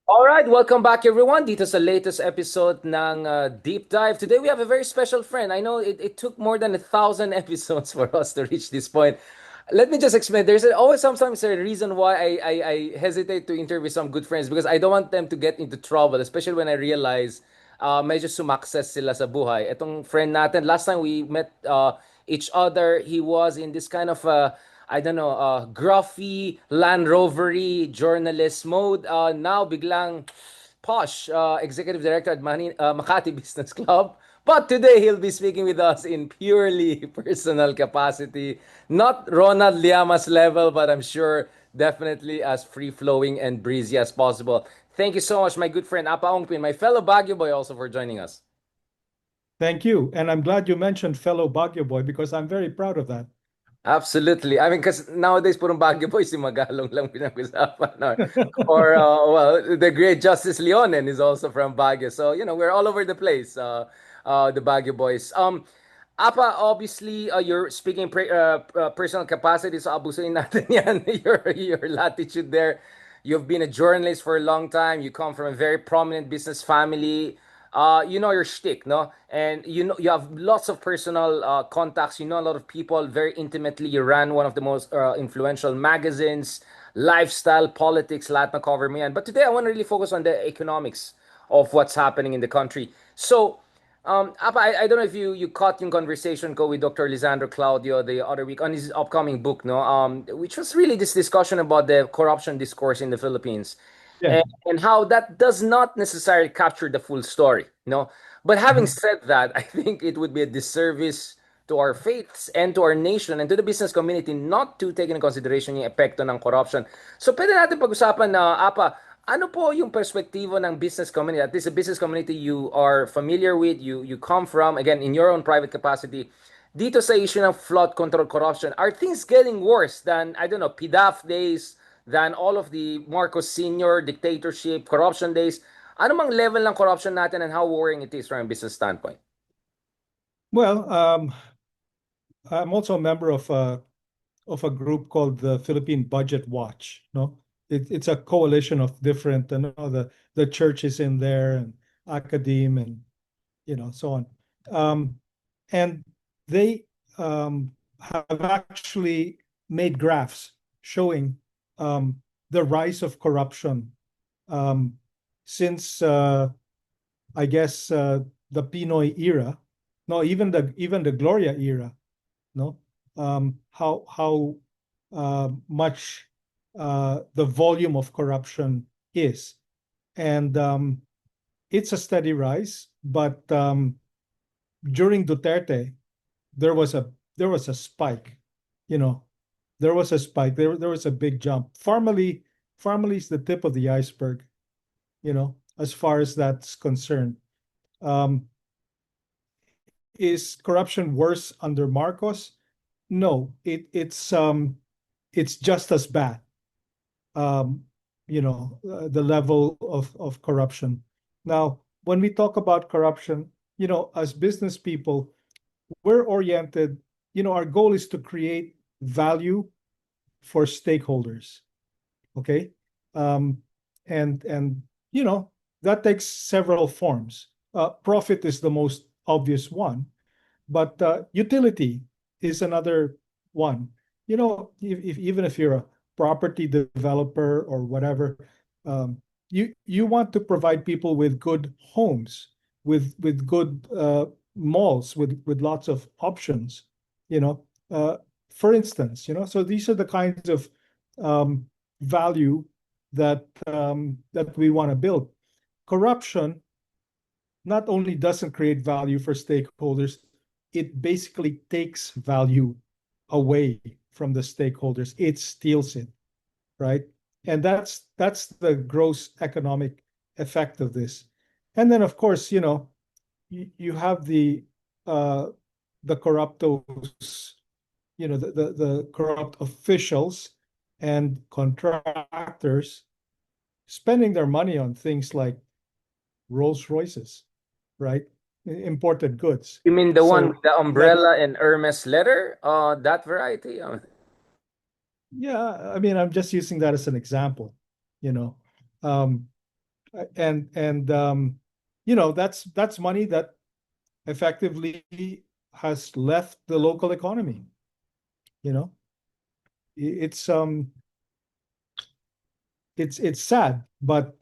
Alright, welcome back everyone dito sa latest episode ng Deep Dive. Today we have a very special friend. I know it took more than 1,000 episodes for us to reach this point. Let me just explain. Always sometimes a reason why I hesitate to interview some good friends because I don't want them to get into trouble, especially when I realize medyo sumakses sila sa buhay. Itong friend natin, last time we met each other, he was in this kind of I don't know, gruffy, Land Rovery journalist mode. Now, biglang posh executive director at Makati Business Club. But today, he'll be speaking with us in purely personal capacity. Not Ronald Liamas level, but I'm sure definitely as free-flowing and breezy as possible. Thank you so much, my good friend Apa Ongpin, my fellow Baguio boy, also for joining us. Thank you. And I'm glad you mentioned fellow Baguio boy because I'm very proud of that. Absolutely. I mean, because nowadays, purong Baguio Boys, si Magalong lang pinag-usapan. No? Or, well, the great Justice Leonen is also from Baguio. So, we're all over the place, the Baguio Boys. Apa, obviously, you're speaking personal capacity, so abusuin natin yan, your latitude there. You've been a journalist for a long time. You come from a very prominent business family. You know your shtick, no? And you have lots of personal contacts. You know a lot of people very intimately. You ran one of the most influential magazines, lifestyle, politics, lahat na cover mo yan. But today I want to really focus on the economics of what's happening in the country. So, Apa, I don't know if you caught yung conversation ko with Dr. Lisandro Claudio the other week on his upcoming book, no? Which was really this discussion about the corruption discourse in the Philippines Yeah. and how that does not necessarily capture the full story, no? But having Mhm. said that, I think it would be a disservice to our faiths and to our nation and to the business community not to take into consideration yung epekto ng corruption. So pwede natin pag-usapan na, Apa, ano po yung perspektibo ng business community? At least a business community you are familiar with, you come from, again, in your own private capacity, dito sa issue ng flood control corruption, are things getting worse than, I don't know, PDAF days, than all of the Marcos Sr. dictatorship, corruption days? Ano mang level ng corruption natin and how worrying it is from a business standpoint? Well, I'm also a member of a group called the Philippine Budget Watch. No, it's a coalition of different, the church is in there and academe and so on. And they have actually made graphs showing the rise of corruption um, since I guess the Pinoy era, no, even the Gloria era, no, how much the volume of corruption is, and it's a steady rise. But during Duterte, there was a there was a spike, you know, there was a spike. There was a big jump. Formally is the tip of the iceberg, as far as that's concerned. Um, Is corruption worse under Marcos? No, it's just as bad. The level of corruption. Now, when we talk about corruption, as business people, we're oriented, our goal is to create value for stakeholders. Okay. Um, and that takes several forms. Profit is the most obvious one, but utility is another one. Even if you're a property developer or whatever, you want to provide people with good homes, with good malls, with lots of options. You know, for instance, so these are the kinds of um, value that we want to build. Corruption not only doesn't create value for stakeholders, it basically takes value away from the stakeholders. It steals it, right? And that's the gross economic effect of this. And then, of course, you have the corruptos, the corrupt officials and contractors spending their money on things like Rolls Royces, right? Imported goods. You mean the one So with the that, umbrella and Hermes leather? That variety? yeah, I mean, I'm just using that as an example, you know. Um, And that's money that effectively has left the local economy. You know, it's it's sad, but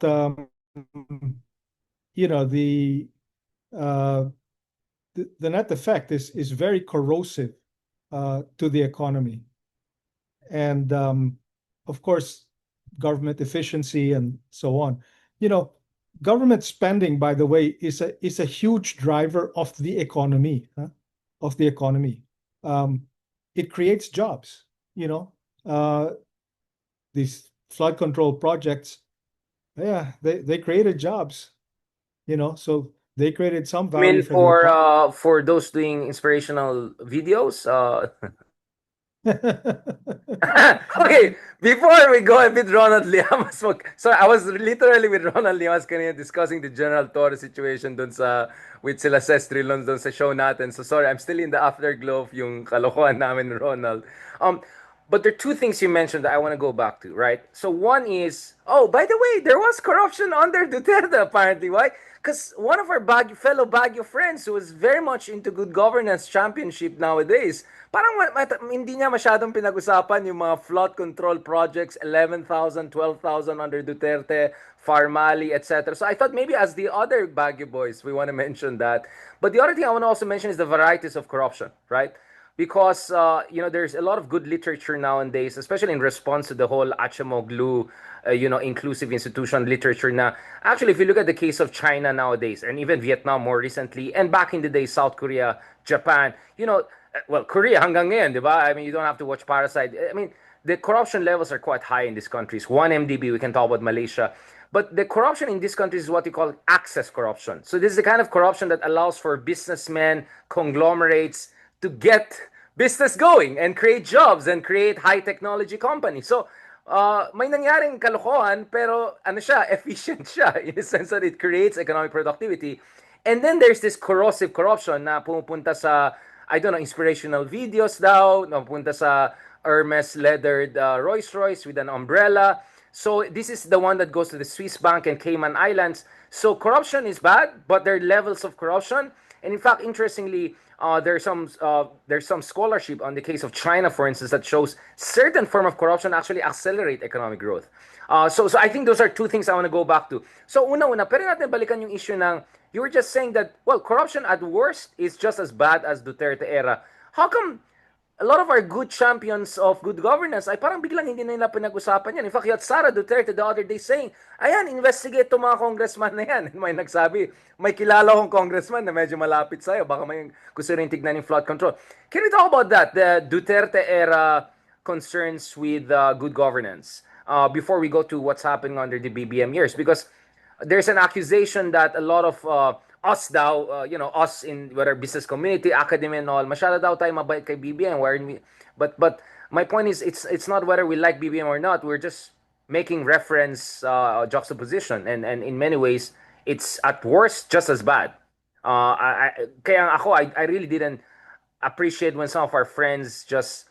you know uh, the net effect is very corrosive to the economy, and of course, government efficiency and so on. You know, government spending, by the way, is a huge driver of the economy, huh? Of the economy. Um, it creates jobs. You know, uh, these flood control projects, yeah, they created jobs. So they created some I value mean, for the for those doing inspirational videos, economy. okay, before we go a bit Ronald Llamas, so I was literally with Ronald Llamas kanina discussing the General Torres situation dun sa with sila Sestrilons dun sa show natin. So sorry, I'm still in the afterglow of yung kalokohan namin ni Ronald. Um, but there are two things you mentioned that I want to go back to, right? So one is, oh, by the way, there was corruption under Duterte apparently. Why? Because one of our fellow Baguio friends who was very much into good governance championship nowadays, parang hindi niya masyadong pinag-usapan yung mga flood control projects, 11,000, 12,000 under Duterte, Farmali, etc. So I thought maybe as the other Baguio boys, we want to mention that. But the other thing I want to also mention is the varieties of corruption, right? Because there's a lot of good literature nowadays, especially in response to the whole Acemoglu, inclusive institution literature. Now, actually, if you look at the case of China nowadays, and even Vietnam more recently, and back in the day, South Korea, Japan, well, Korea hanggang ngayon, di ba? I mean, you don't have to watch Parasite. I mean, the corruption levels are quite high in these countries. One MDB, we can talk about Malaysia. But the corruption in these countries is what you call access corruption. So this is the kind of corruption that allows for businessmen, conglomerates to get business going and create jobs and create high technology companies. So may nangyaring kalokohan pero ano siya, efficient siya in the sense that it creates economic productivity. And then there's this corrosive corruption na pumupunta sa, I don't know, inspirational videos daw, na pumupunta sa Hermes leathered Rolls Royce with an umbrella. So this is the one that goes to the Swiss bank and Cayman Islands. So corruption is bad, but there are levels of corruption. And in fact, interestingly, there's some scholarship on the case of China, for instance, that shows certain form of corruption actually accelerate economic growth. So I think those are two things I want to go back to. So una-una, pero natin balikan yung issue ng, you were just saying that, well, corruption at worst is just as bad as Duterte era. How come a lot of our good champions of good governance ay parang biglang hindi na nila pinag-usapan yan. In fact, Sara Duterte the other day saying, ayan, investigate to mga congressman na yan. And may nagsabi, may kilala kong congressman na medyo malapit sa'yo. Baka may gusto rin tignan yung flood control. Can we talk about that? The Duterte era concerns with good governance before we go to what's happening under the BBM years. Because there's an accusation that a lot of us daw, us in whether business community, academy and all, masyado daw tayo mabait kay BBM. But my point is, it's not whether we like BBM or not. We're just making reference juxtaposition, and in many ways, it's at worst just as bad. Kaya ako, I really didn't appreciate when some of our friends just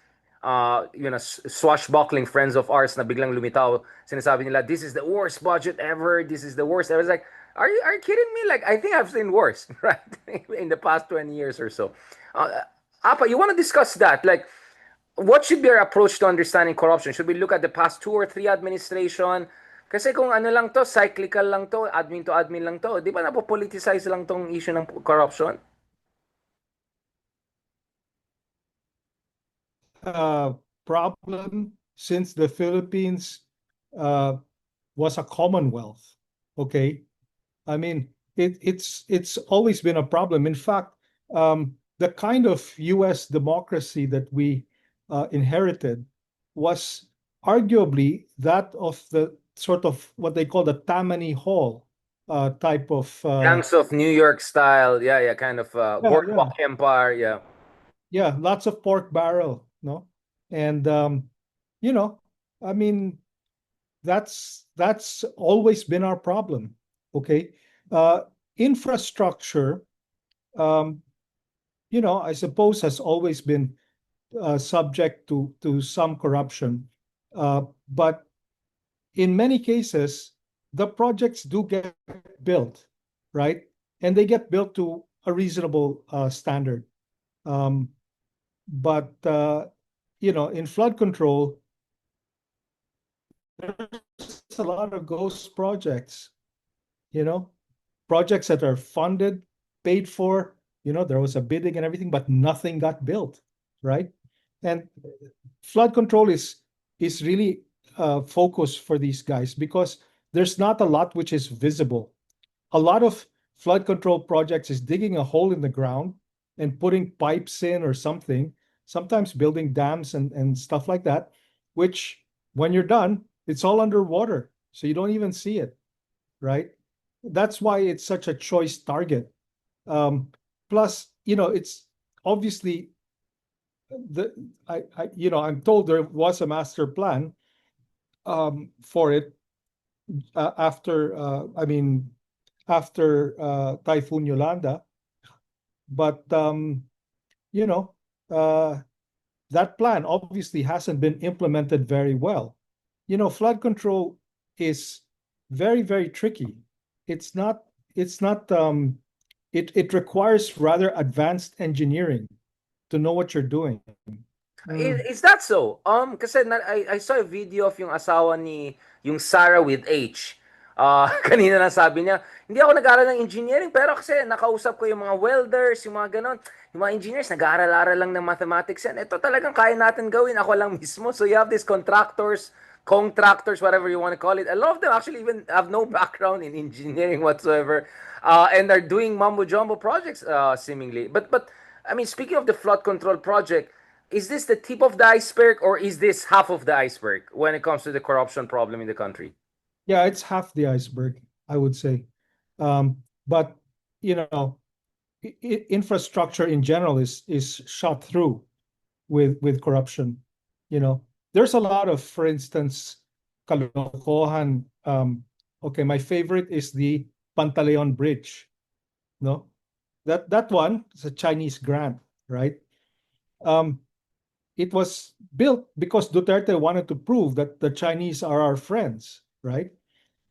swashbuckling friends of ours na biglang lumitaw, sinasabi nila, this is the worst budget ever, this is the worst ever. It's like, are you kidding me? Like, I think I've seen worse, right? In the past 20 years or so. Apa, you want to discuss that? Like, what should be our approach to understanding corruption? Should we look at the past 2 or 3 administration? Kasi kung ano lang to, cyclical lang to, admin lang to, di ba napopoliticize lang tong issue ng corruption? uh, Problem since the Philippines uh, was a commonwealth. Okay, I mean it's always been a problem. In fact, the kind of U.S. democracy that we inherited was arguably that of the sort of what they call the Tammany Hall type of Gangs of New York style, yeah, kind of yeah, yeah, boardwalk empire, yeah. yeah, lots of pork barrel, no, and you know, I mean that's always been our problem. Okay, uh, infrastructure, um, I suppose has always been subject to some corruption, but in many cases the projects do get built, right? And they get built to a reasonable standard. Um, but in flood control, there's a lot of ghost projects, you know, projects that are funded, paid for, there was a bidding and everything, but nothing got built, right? And flood control is really focus for these guys because there's not a lot which is visible. A lot of flood control projects is digging a hole in the ground and putting pipes in or something, sometimes building dams and stuff like that, which when you're done, it's all underwater. So you don't even see it, right? That's why it's such a choice target. Um, Plus, it's obviously the I'm told there was a master plan for it after Typhoon Yolanda, but you know uh, that plan obviously hasn't been implemented very well. Flood control is very, very tricky. It's not. It's not. It requires rather advanced engineering to know what you're doing. Mm. Is that so? Kasi I saw a video of yung asawa ni, yung Sarah with H. Kanina lang sabi niya, hindi ako nag-aaral ng engineering, pero kasi nakausap ko yung mga welders, yung mga ganon. Yung mga engineers, nag-aaral-aral lang ng mathematics yan. Ito talagang kaya natin gawin, ako lang mismo. So you have these contractors, whatever you want to call it. A lot of them actually even have no background in engineering whatsoever, and are doing mumbo jumbo projects, seemingly. But I mean, speaking of the flood control project, is this the tip of the iceberg or is this half of the iceberg when it comes to the corruption problem in the country? Yeah, it's half the iceberg, I would say. But you know, infrastructure in general is shot through with corruption. There's a lot of, for instance, kalokohan. Okay, my favorite is the Pantaleon Bridge. No, that one is a Chinese grant, right? Um, it was built because Duterte wanted to prove that the Chinese are our friends, right?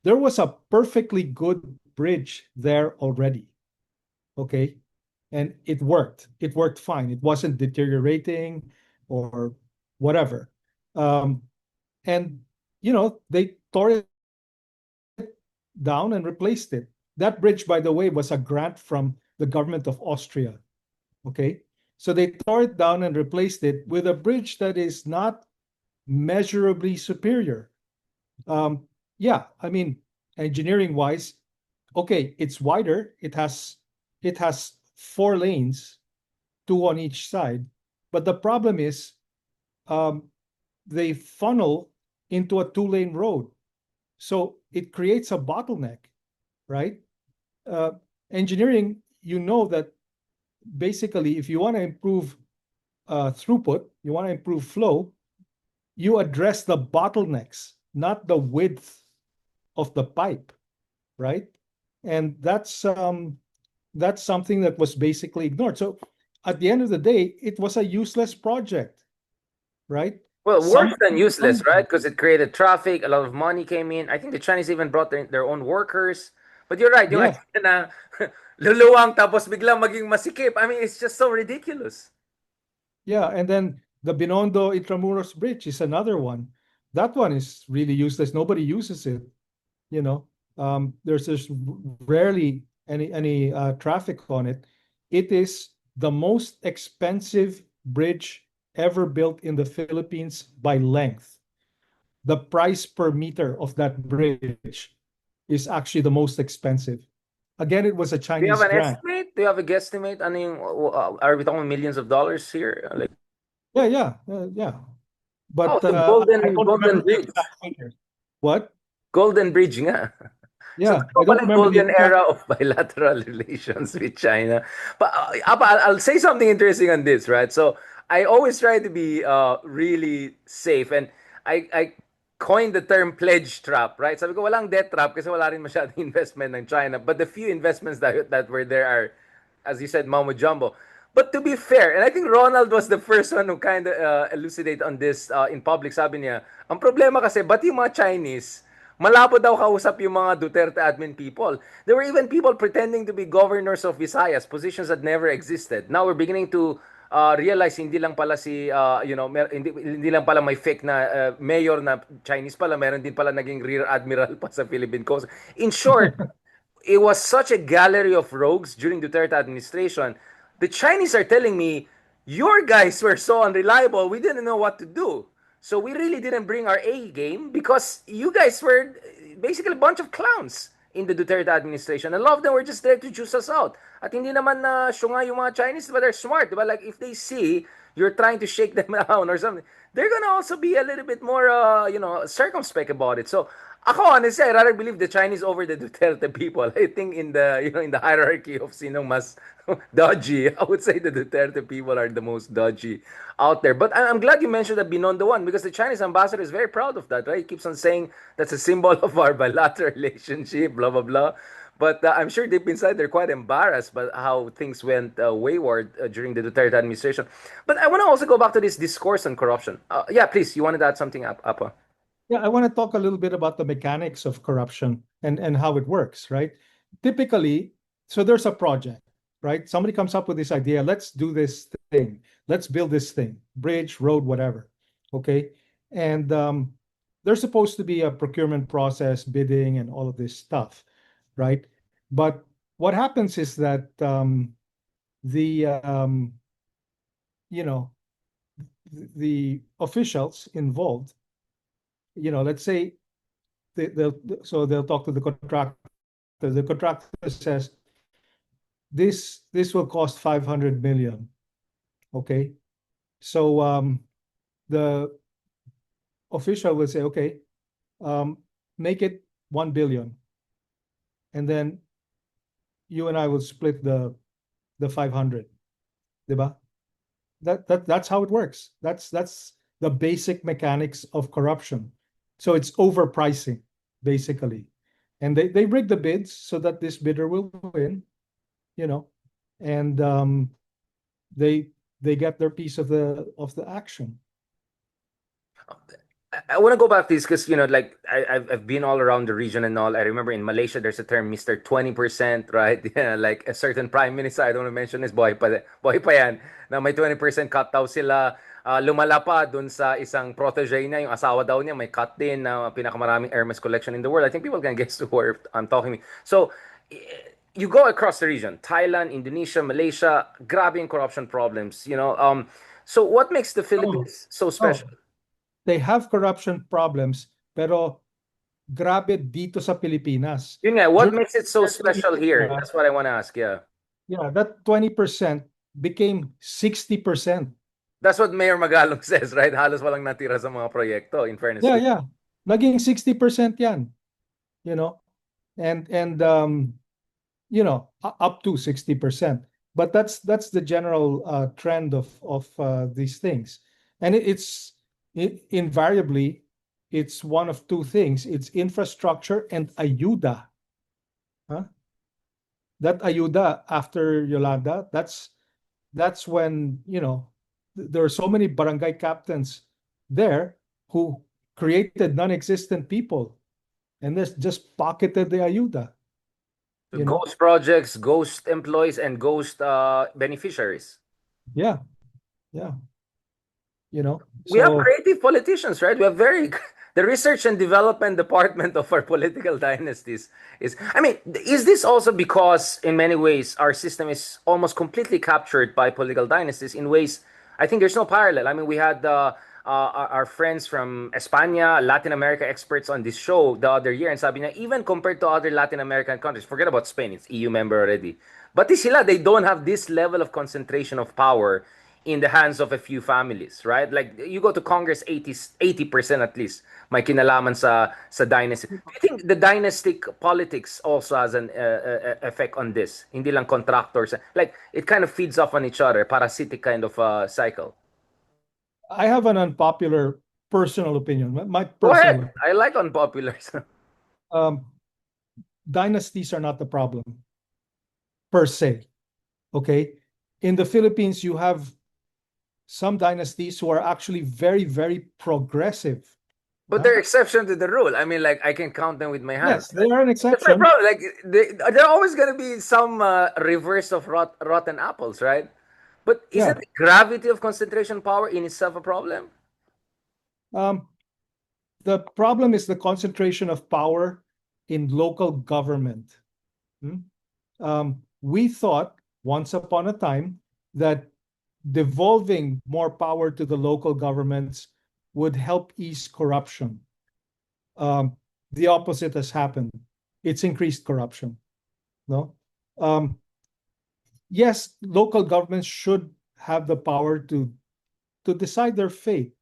There was a perfectly good bridge there already, okay? And it worked. It worked fine. It wasn't deteriorating or whatever. Um, and, they tore it down and replaced it. That bridge, by the way, was a grant from the government of Austria, okay? So they tore it down and replaced it with a bridge that is not measurably superior. Yeah, I mean, engineering wise, okay, it's wider. It has 4 lanes, two on each side. But the problem is, um, they funnel into a 2-lane road, so it creates a bottleneck, right? Uh, Engineering, that basically, if you want to improve throughput, you want to improve flow, you address the bottlenecks, not the width of the pipe, right? And that's something that was basically ignored. So at the end of the day, it was a useless project, right? Well, worse Some, than useless, some right? Because it created traffic, a lot of money came in. I think the Chinese even brought their own workers. But you're right, yung yeah, idea na luluwang tapos biglang maging masikip. I mean, it's just so ridiculous. yeah. And then the Binondo Intramuros Bridge is another one. That one is really useless. Nobody uses it. You know, there's just rarely any traffic on it. It is the most expensive bridge ever built in the Philippines by length. The price per meter of that bridge is actually the most expensive. Again, it was a Do you have Chinese an grant. estimate? Do you have a guesstimate? Ano yung, are we talking millions of dollars here? Like, Yeah, yeah, yeah. oh, But the I don't Golden remember the Bridge. exact figures. What? Golden Bridge nga. So Yeah, ito I don't pala yung remember the golden exact. era of bilateral relations with China. But I'll say something interesting on this, right? So I always try to be really safe, and I coined the term pledge trap, right? Sabi ko walang debt trap kasi wala rin masyadong investment ng China, but the few investments that were there are, as you said, Mamo Jumbo. But to be fair, and I think Ronald was the first one who kind of elucidate on this in public, sabi niya, ang problema kasi, ba't yung mga Chinese malabo daw kausap yung mga Duterte admin people. There were even people pretending to be governors of Visayas, positions that never existed. Now we're beginning to realize hindi lang pala si hindi lang pala may fake na mayor na Chinese pala, meron din pala naging rear admiral pa sa Philippine Coast. In short, it was such a gallery of rogues during Duterte administration. The Chinese are telling me, your guys were so unreliable, we didn't know what to do. So we really didn't bring our A game because you guys were basically a bunch of clowns in the Duterte administration. A lot of them were just there to juice us out. At hindi naman na syunga yung mga Chinese, but they're smart. Diba? Like if they see you're trying to shake them down or something, they're gonna also be a little bit more, circumspect about it. So ako, honestly, I rather believe the Chinese over the Duterte people. I think in the in the hierarchy of sinong mas dodgy, I would say the Duterte people are the most dodgy out there. But I'm glad you mentioned the Binondo one because the Chinese ambassador is very proud of that, right? He keeps on saying that's a symbol of our bilateral relationship, blah blah blah. But I'm sure deep inside they're quite embarrassed by how things went wayward during the Duterte administration. But I want to also go back to this discourse on corruption. Yeah, please, you wanted to add something up, Apa? Yeah, I want to talk a little bit about the mechanics of corruption and how it works, right? Typically, so there's a project, right? Somebody comes up with this idea, let's do this thing, let's build this thing, bridge, road, whatever. Okay. And there's supposed to be a procurement process, bidding, and all of this stuff, right? But what happens is that the you know the officials involved, let's say they'll talk to the contractor. The contractor says this will cost 500 million. Okay, so the official will say, okay, make it 1 billion, and then you and I will split the 500, diba? That's how it works. That's the basic mechanics of corruption. So it's overpricing, basically. And they rig the bids so that this bidder will win, you know, and they get their piece of the action. I want to go back to this because like I've been all around the region and all. I remember in Malaysia there's a term Mr. 20%, right? Yeah, like a certain prime minister. I don't want to mention his boy pa yan. Na may 20% cut daw sila. Lumala pa dun sa isang protege niya, yung asawa daw niya may cut din na pinakamaraming Hermes collection in the world. I think people can guess who I'm talking. So you go across the region, Thailand, Indonesia, Malaysia, grabe yung corruption problems. So what makes the Oh, Philippines so special? oh, they have corruption problems, pero grabe dito sa Pilipinas. Yun nga, what During makes it so the special here? era, That's what I want to ask, yeah. yeah, that 20% became 60%. That's what Mayor Magalong says, right? Halos walang natira sa mga proyekto, in fairness Yeah, to. yeah. Naging 60% yan, you know. And up to 60%. But that's the general trend of these things. And invariably it's one of two things. It's infrastructure and ayuda. Huh? That ayuda after Yolanda, that's when, there are so many barangay captains there who created non-existent people and this just pocketed the ayuda, So you know. ghost projects, ghost employees, and ghost beneficiaries. Yeah, yeah, We have so creative politicians, right? We have very the research and development department of our political dynasties is. I mean, is this also because in many ways our system is almost completely captured by political dynasties in ways I think there's no parallel. I mean, we had our friends from España, Latin America experts on this show the other year, and sabi na even compared to other Latin American countries, forget about Spain, it's EU member already. But sila, they don't have this level of concentration of power in the hands of a few families, right? Like you go to Congress, 80% at least may kinalaman sa dynasty. Do you think the dynastic politics also has an effect on this? Hindi lang contractors. Like it kind of feeds off on each other, parasitic kind of cycle. I have an unpopular personal opinion. My Go personal ahead. opinion. I like unpopular. Um, Dynasties are not the problem per se. Okay. In the Philippines, you have some dynasties who are actually very, very progressive. But Huh? they're exception to the rule. I mean, like I can count them with my hands. Yes, they are an That's my exception. problem. Like there are always gonna be some reverse of rotten apples, right? But isn't Yeah. the gravity of concentration power in itself a problem? Um, the problem is the concentration of power in local government. Hmm? We thought once upon a time that devolving more power to the local governments would help ease corruption. Um, the opposite has happened. It's increased corruption. No. Um, yes, local governments should have the power to decide their fate.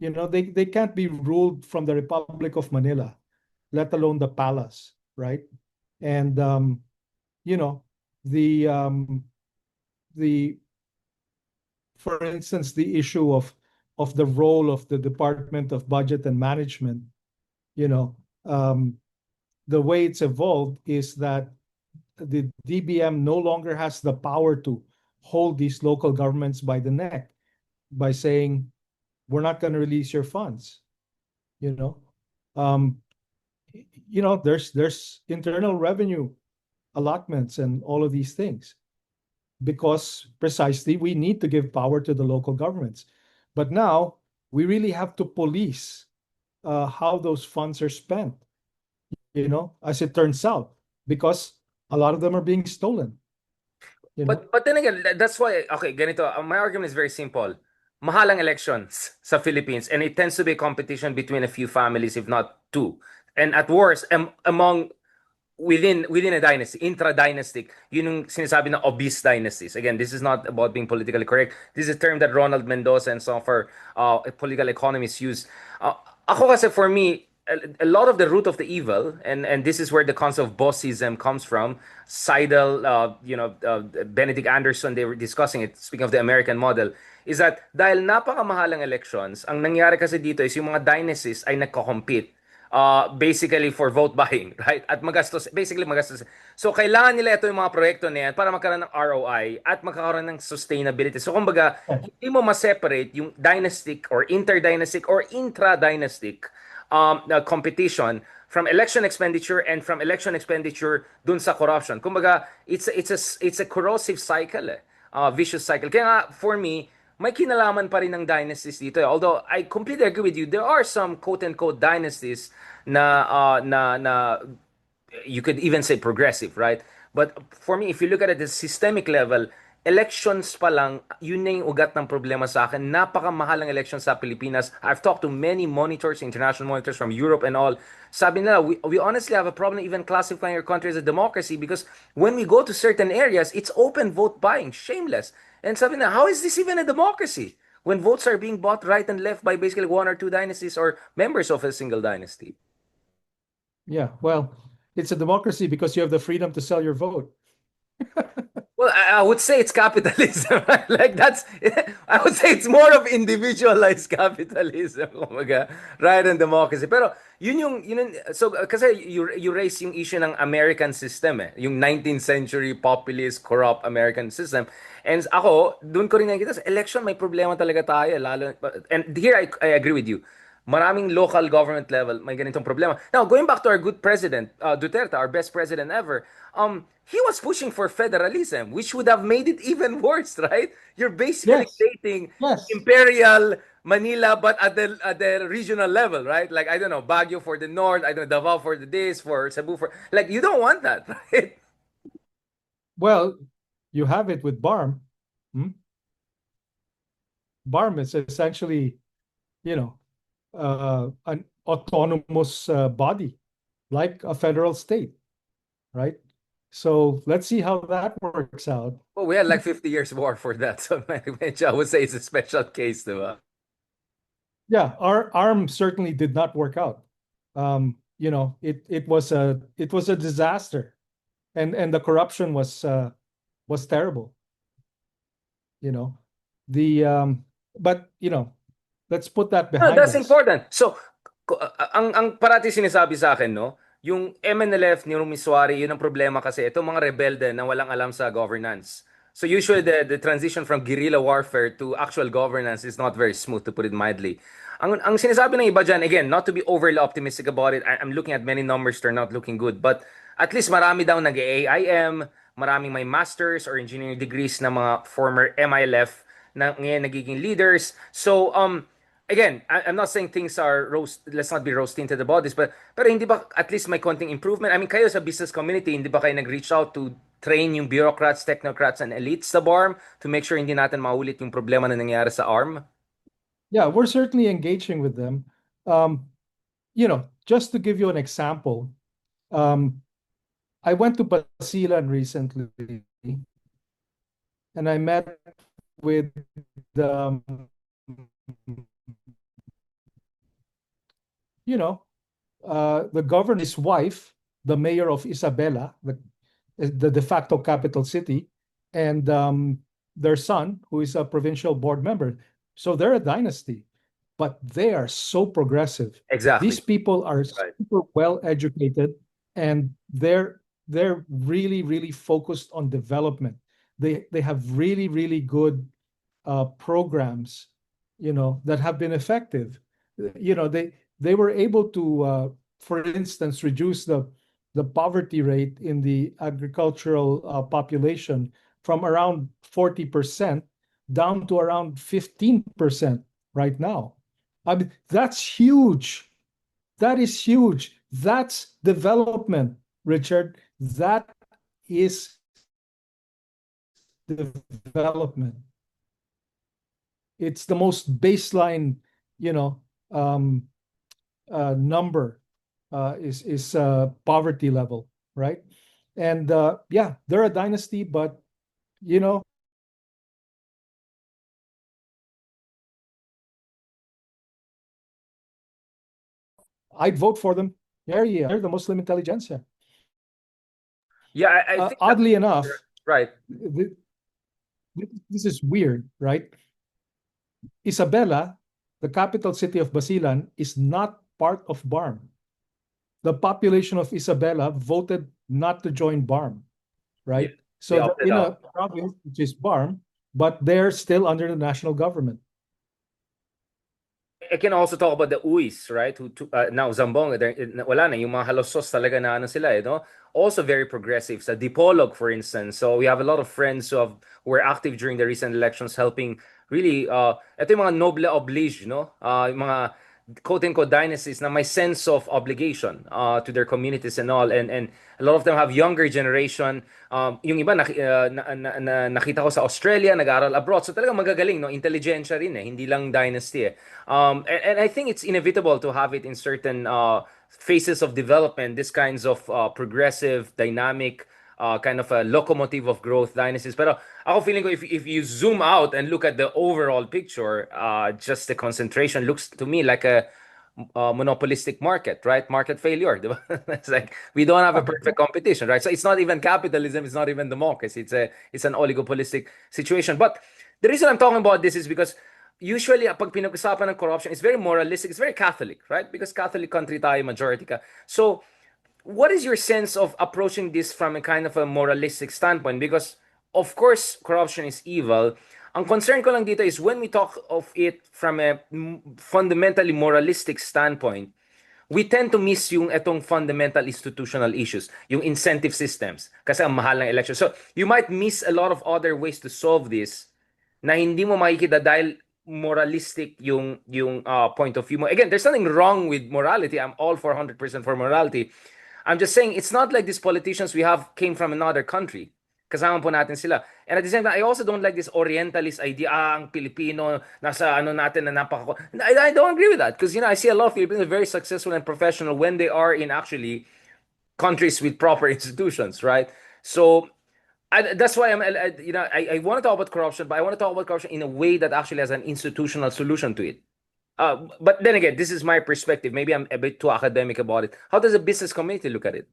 They can't be ruled from the Republic of Manila, let alone the palace, right? And you know, the the for instance, the issue of the role of the Department of Budget and Management, you know, um, the way it's evolved is that the DBM no longer has the power to hold these local governments by the neck by saying, we're not going to release your funds. You know, um, there's internal revenue allotments and all of these things because precisely we need to give power to the local governments. But now we really have to police how those funds are spent, as it turns out, because a lot of them are being stolen, you know? But then again, that's why okay, ganito, my argument is very simple. Mahal ang elections sa Philippines and it tends to be a competition between a few families if not two. And at worst, among within a dynasty, intra-dynastic, yun yung sinasabi na obese dynasties. Again, this is not about being politically correct. This is a term that Ronald Mendoza and some of our political economists use. Uh, Ako kasi for me, a lot of the root of the evil, and this is where the concept of bossism comes from. Seidel, Benedict Anderson, they were discussing it, speaking of the American model, is that dahil napakamahalang elections, ang nangyari kasi dito is yung mga dynasties ay nagko-compete basically for vote buying, right? At magastos, basically magastos. So, kailangan nila ito yung mga proyekto na yan para magkaroon ng ROI at magkakaroon ng sustainability. So, kumbaga, hindi mo ma-separate yung dynastic or interdynastic or intra-dynastic competition from election expenditure and from election expenditure dun sa corruption. Kumbaga, it's a corrosive cycle eh. Vicious cycle. Kaya nga, for me, may kinalaman pa rin ng dynasties dito eh. Although I completely agree with you, there are some quote-unquote dynasties na you could even say progressive, right? But for me, if you look at it at the systemic level, elections pa lang, yun na yung ugat ng problema sa akin. Napakamahal ang elections sa Pilipinas. I've talked to many monitors, international monitors from Europe and all. Sabi nila, we honestly have a problem even classifying our country as a democracy because when we go to certain areas, it's open vote buying, shameless. And sabi nila, how is this even a democracy? When votes are being bought right and left by basically one or two dynasties or members of a single dynasty. Yeah, well, it's a democracy because you have the freedom to sell your vote. Well, I would say it's capitalism. Like that's, I would say it's more of individualized capitalism, kumbaga, rather than democracy. Pero so kasi you raise yung issue ng American system eh, yung 19th century populist, corrupt American system. And ako, doon ko rin nakikita sa election may problema talaga tayo, lalo, and here I agree with you. Maraming local government level may ganitong problema. Now, going back to our good president, Duterte, our best president ever, he was pushing for federalism, which would have made it even worse, right? You're basically Yes, creating yes. imperial Manila, but at the regional level, right? Like I don't know, Baguio for the north, I don't know, Davao for the this, for Cebu for like you don't want that, right? Well, you have it with BARM. Hmm? BARM is essentially, you know, an autonomous body, like a federal state, right? So let's see how that works out. Well, we had like 50 years war for that, so I would say it's a special case, diba? Yeah, our arm certainly did not work out. It was a disaster, and the corruption was terrible. You know, the but let's put that No, behind that's us. important. So, ang parati sinasabi sa akin, no, yung MNLF ni Rumiswari, yun ang problema kasi itong mga rebelde na walang alam sa governance. So usually the transition from guerrilla warfare to actual governance is not very smooth, to put it mildly. Ang sinasabi ng iba dyan, again, not to be overly optimistic about it, I'm looking at many numbers, they're not looking good, but at least marami daw nag-AIM, maraming may masters or engineering degrees na mga former MILF na ngayon nagiging leaders. So, again, I'm not saying things are rose, let's not be rose tinted about this, but pero hindi ba at least may konting improvement? I mean, kayo sa business community, hindi ba kayo nag-reach out to train yung bureaucrats, technocrats, and elites sa BARM to make sure hindi natin maulit yung problema na nangyari sa ARM? Yeah, we're certainly engaging with them. Just to give you an example, um, I went to Basilan recently and I met with um, you know, the governor's wife, the mayor of Isabela, the de facto capital city, and their son, who is a provincial board member. So they're a dynasty, but they are so progressive. Exactly. These people are Right. super well educated, and they're really really focused on development. They have really really good programs, that have been effective. They were able to, for instance, reduce the poverty rate in the agricultural population from around 40% down to around 15% right now. I mean, that's huge. That is huge. That's development, Richard. That is development. It's the most baseline, you know, um, number is poverty level, right? And yeah, they're a dynasty, but you know, I'd vote for them. They're the Muslim intelligentsia. Yeah, I think that, Oddly enough, right. th- this is weird, right? Isabela, the capital city of Basilan, is not part of BARM. The population of Isabela voted not to join BARM, Yeah, right? they So they're opted in out. a province which is BARM, but they're still under the national government. I can also talk about the UIs, right? Now Zambong, wala na yung mga halosos talaga na ano sila, no? Also very progressive. Sa Dipolog, for instance. So we have a lot of friends who were active during the recent elections, helping really. Ito yung mga noble oblige, no? Yung mga quote-unquote dynasties na may sense of obligation to their communities and all, and a lot of them have younger generation. Yung iba nakita ko sa Australia, nag-aaral abroad, so talagang magagaling, no? Intelligentsia rin eh, hindi lang dynasty eh. And I think it's inevitable to have it in certain phases of development, this kinds of progressive, dynamic, kind of a locomotive of growth dynasties. Pero ako feeling ko if you zoom out and look at the overall picture, just the concentration looks to me like a monopolistic market, right? Market failure. Di ba? It's like we don't have a perfect competition, right? So it's not even capitalism, it's not even democracy. It's an oligopolistic situation. But the reason I'm talking about this is because usually pag pinag-usapan ng corruption, it's very moralistic, it's very Catholic, right? Because Catholic country tayo, majority ka. So what is your sense of approaching this from a kind of a moralistic standpoint? Because of course, corruption is evil. Ang concern ko lang dito is when we talk of it from a fundamentally moralistic standpoint, we tend to miss yung etong fundamental institutional issues, yung incentive systems, kasi ang mahal ng election. So, you might miss a lot of other ways to solve this na hindi mo makikita dahil moralistic yung point of view mo. Again, there's nothing wrong with morality. I'm all for 100% for morality. I'm just saying it's not like these politicians we have came from another country. Kasama po natin sila. And at the same time, I also don't like this Orientalist idea, ang Pilipino, nasa ano natin na napaka... I don't agree with that. Because, I see a lot of Filipinos very successful and professional when they are in actually countries with proper institutions, right? So, that's why I want to talk about corruption, but I want to talk about corruption in a way that actually has an institutional solution to it. But then again, this is my perspective. Maybe I'm a bit too academic about it. How does the business community look at it?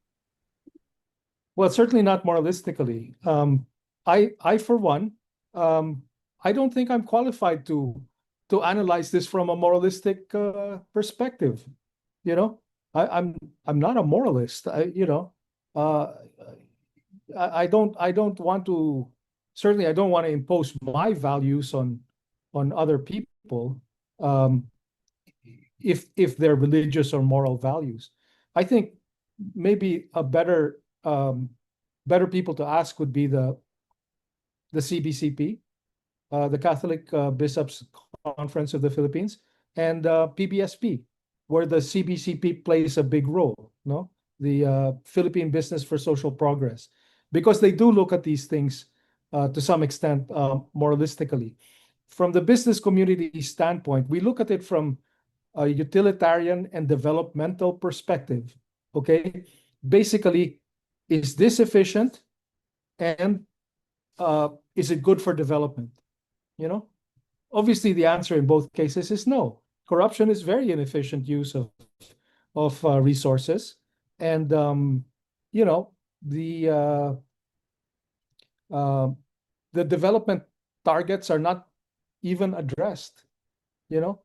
Well, certainly not moralistically. I for one, um, I don't think I'm qualified to analyze this from a moralistic perspective. You know, I'm not a moralist. Uh, I don't want to certainly I don't want to impose my values on other people, um, if they're religious or moral values. I think maybe a better people to ask would be the CBCP, the Catholic Bishops Conference of the Philippines, and PBSP, where the CBCP plays a big role, no? The Philippine Business for Social Progress, because they do look at these things to some extent moralistically. From the business community standpoint, we look at it from a utilitarian and developmental perspective. Okay, basically, is this efficient, and is it good for development? You know, obviously, the answer in both cases is no. Corruption is very inefficient use of resources, and you know the uh, uh, the development targets are not even addressed. You know,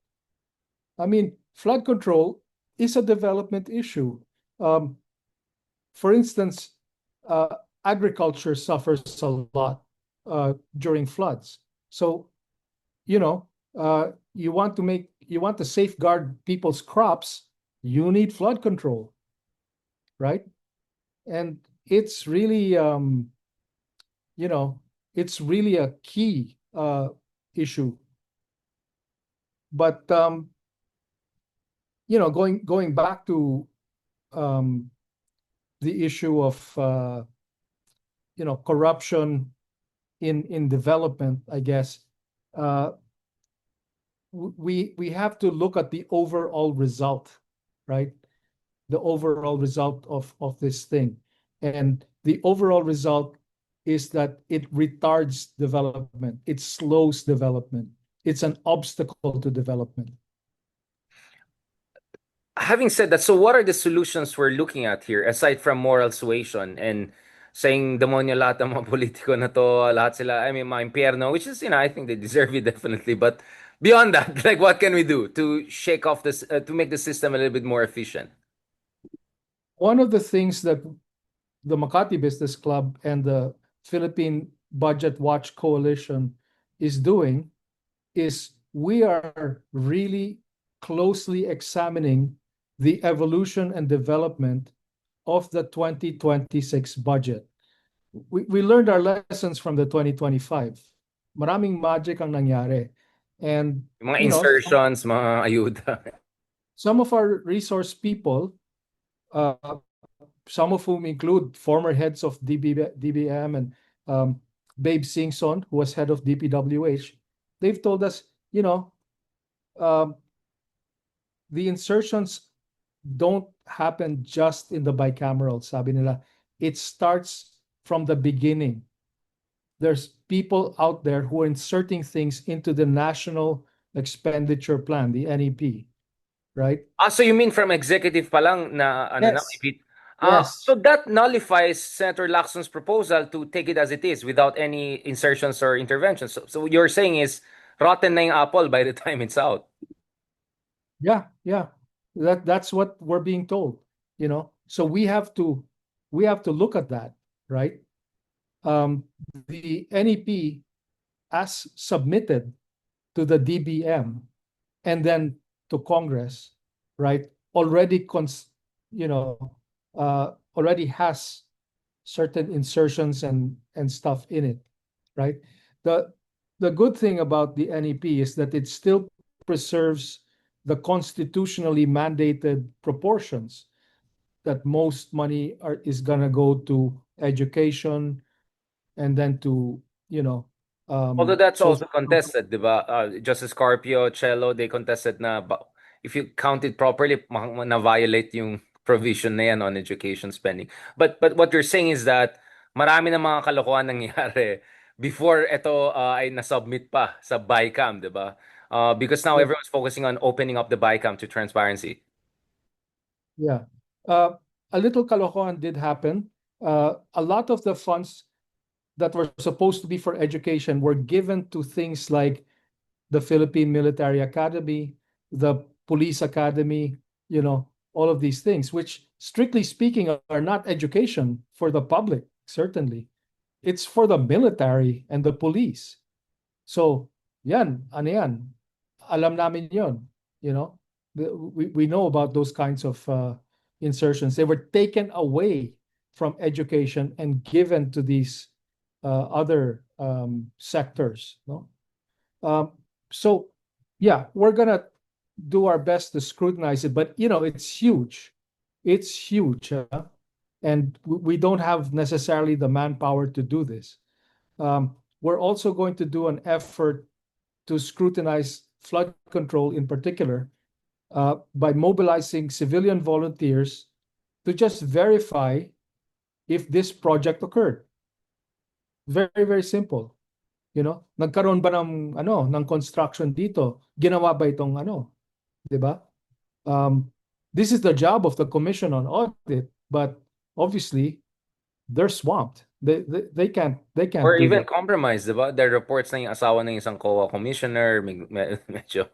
I mean, flood control is a development issue. Um, for instance, uh, agriculture suffers a lot during floods. So, you know, you want to safeguard people's crops, you need flood control, right? And it's really, you know, it's really a key issue. But you know, going back to um, the issue of you know, corruption in development, I guess uh, we have to look at the overall result, right? The overall result of this thing, and the overall result is that it retards development, it slows development, it's an obstacle to development. Having said that, so what are the solutions we're looking at here aside from moral suasion and saying demonyo lahat ng mga politiko na to, lahat sila, I mean, mga impyerno, which is, I think they deserve it definitely. But beyond that, like, what can we do to shake off this, to make the system a little bit more efficient? One of the things that the Makati Business Club and the Philippine Budget Watch Coalition is doing is we are really closely examining the evolution and development of the 2026 budget. We learned our lessons from the 2025. Maraming magic ang nangyari. And, Yung mga you know, insertions, mga ayuda. some of our resource people, uh, some of whom include former heads of DBM and Babe Singson, who was head of DPWH, they've told us, you know, um, the insertions don't happen just in the bicameral, sabi nila. It starts from the beginning. There's people out there who are inserting things into the National Expenditure Plan, the NEP, right? So you mean from executive pa lang na ano na Yes. ipit? Yes. So that nullifies Senator Lacson's proposal to take it as it is without any insertions or interventions. So what you're saying is rotten na yung apple by the time it's out. Yeah, yeah. That's what we're being told, you know. So we have to look at that, right? The NEP as submitted to the DBM and then to Congress, right? You know, already has certain insertions and stuff in it, right? The the good thing about the NEP is that it still preserves the constitutionally mandated proportions, that most money is gonna go to education and then to, you know, Although that's also social. contested, di ba? Justice Carpio, Cello, they contested na if you count it properly, na-violate yung provision na yan on education spending. But what you're saying is that marami na mga kalokohan nangyari before ito ay nasubmit pa sa BICAM, di ba? Because now Yeah, everyone's focusing on opening up the BICAM to transparency. yeah. A little kalokohan did happen. A lot of the funds that were supposed to be for education were given to things like the Philippine Military Academy, the Police Academy, you know, all of these things, which strictly speaking are not education for the public, certainly. it's for the military and the police. So, yan, ano yan? Alam namin yon, you know. We know about those kinds of insertions. They were taken away from education and given to these other sectors, no? Um, so, yeah, we're gonna do our best to scrutinize it, but it's huge. It's huge, huh? And we don't have necessarily the manpower to do this. We're also going to do an effort to scrutinize flood control in particular by mobilizing civilian volunteers to just verify if this project occurred. Very, very simple. Nagkaroon ba ng construction dito? Ginawa ba itong 'di ba? Um, this is the job of the Commission on Audit, but obviously they're swamped. They can't Or do even that. compromise, di ba? There are reports na yung asawa ng isang COA commissioner, medyo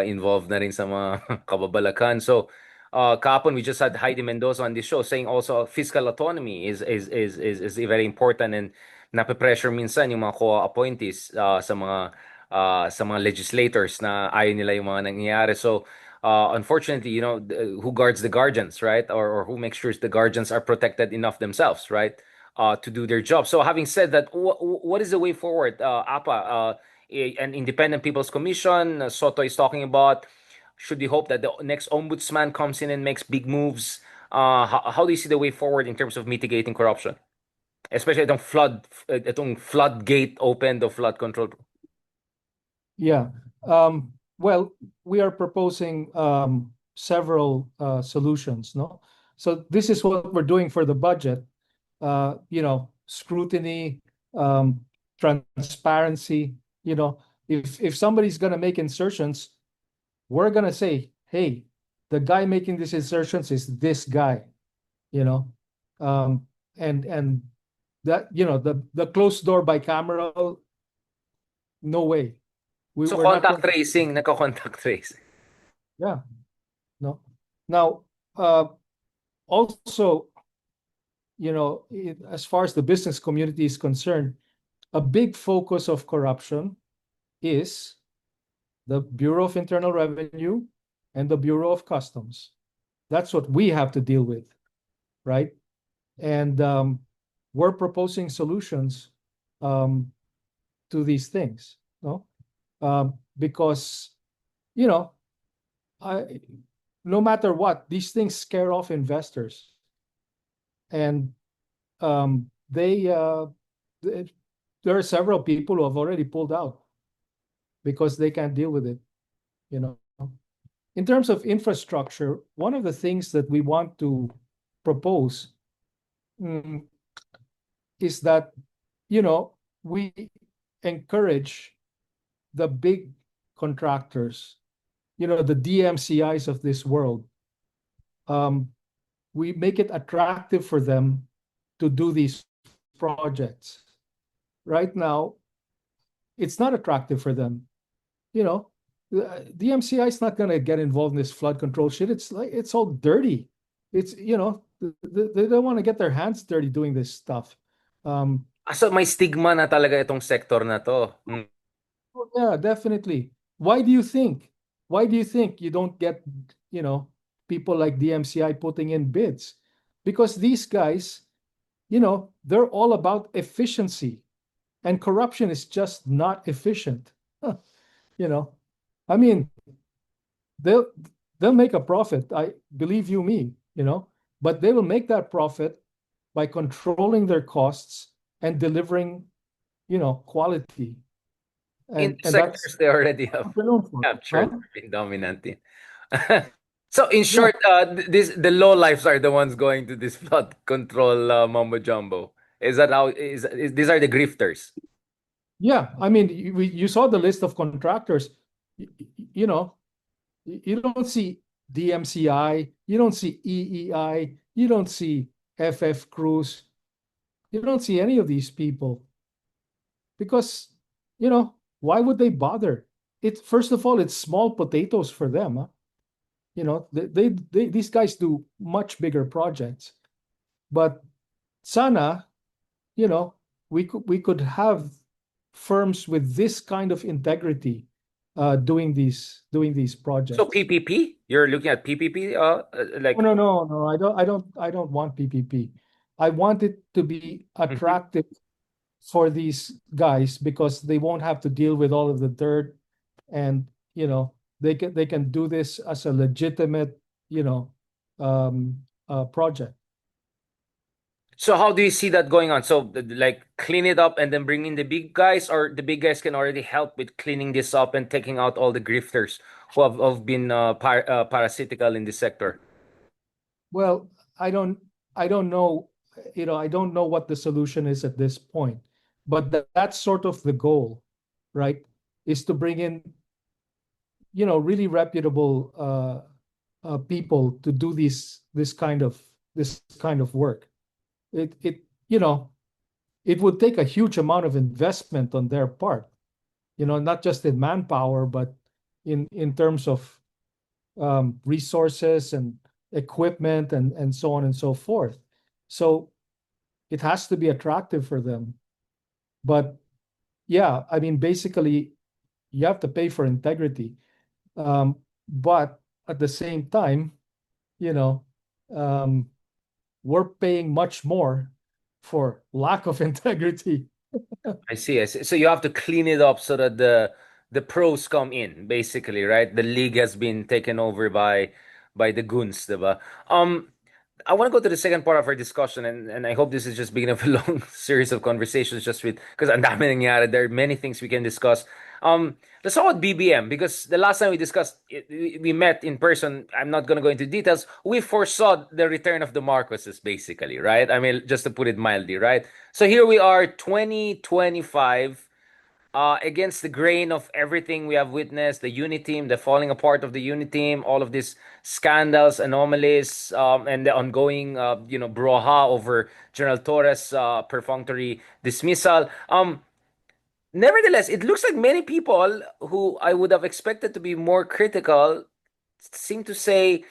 involved na rin sa mga kababalakan. So, kahapon we just had Heidi Mendoza on this show saying also fiscal autonomy is very important, and nape-pressure minsan yung mga COA appointees sa mga legislators na ayaw nila yung mga nangyayari. So, unfortunately, who guards the guardians, right? Or who makes sure the guardians are protected enough themselves, right? To do their job. So, having said that, what is the way forward, APA? An independent people's commission, Soto is talking about. Should we hope that the next ombudsman comes in and makes big moves? How do you see the way forward in terms of mitigating corruption, especially itong floodgate open the flood control? Yeah. Well, we are proposing several solutions, no? So this is what we're doing for the budget. Scrutiny, transparency. If somebody's gonna make insertions, we're gonna say, hey, the guy making these insertions is this guy, you know, and that the closed door bicameral, no way. So, We're not contact going. tracing, nagka-contact tracing. Yeah, no. Now, also, as far as the business community is concerned, a big focus of corruption is the Bureau of Internal Revenue and the Bureau of Customs. That's what we have to deal with, right? And we're proposing solutions to these things, no? Because, you know, I, no matter what, these things scare off investors, and there are several people who have already pulled out because they can't deal with it. You know, in terms of infrastructure, one of the things that we want to propose is that we encourage the big contractors, the DMCIs of this world. We make it attractive for them to do these projects. Right now, it's not attractive for them. The MCI is not going to get involved in this flood control shit. It's all dirty. They don't want to get their hands dirty doing this stuff. So, may stigma na talaga itong sector na to. Yeah, definitely. Why do you think? Why do you think you don't get, people like DMCI putting in bids? Because these guys, they're all about efficiency, and corruption is just not efficient. I mean, they'll they'll make a profit. I believe you me, but they will make that profit by controlling their costs and delivering, quality. In And that's sectors they already have what we're known for. captured Huh? or been dominant in. So, in Yeah. short, the low lives are the ones going to this flood control mumbo jumbo. Is that how? These are the grifters? Yeah. I mean, you saw the list of contractors. You know, you don't see DMCI, you don't see EEI, you don't see FF Cruz, you don't see any of these people because, why would they bother? First of all, it's small potatoes for them. Huh? These guys do much bigger projects. But sana, we could have firms with this kind of integrity doing these So projects. PPP, you're looking at PPP, Oh, like. no, no, no. I don't want PPP. I want it to be Mhm. attractive for these guys because they won't have to deal with all of the dirt, and they can do this as a legitimate, you know, project. So how do you see that going on? So like clean it up and then bring in the big guys, or the big guys can already help with cleaning this up and taking out all the grifters who have been parasitical in this sector. Well, I don't know, I don't know what the solution is at this point, but that's sort of the goal, right? Is to bring in, really reputable people to do this kind of work. It you know it would take a huge amount of investment on their part, not just in manpower, but in terms of resources and equipment and so on and so forth. So it has to be attractive for them. But yeah, I mean, basically, you have to pay for integrity. But at the same time, you know, um, we're paying much more for lack of integrity. I see. I see. So you have to clean it up so that the pros come in, basically, right? The league has been taken over by the goons, diba? I want to go to the second part of our discussion, and I hope this is just beginning of a long series of conversations, just with because ang dami nangyari. There are many things we can discuss. Let's talk about BBM because the last time we discussed, we met in person. I'm not going to go into details. We foresaw the return of the Marcoses, basically, right? I mean, just to put it mildly, right? So here we are, 2025, against the grain of everything we have witnessed, the unit team, the falling apart of the unit team, all of these scandals, anomalies, and the ongoing, brouhaha over General Torres' perfunctory dismissal. Nevertheless, it looks like many people who I would have expected to be more critical seem to say,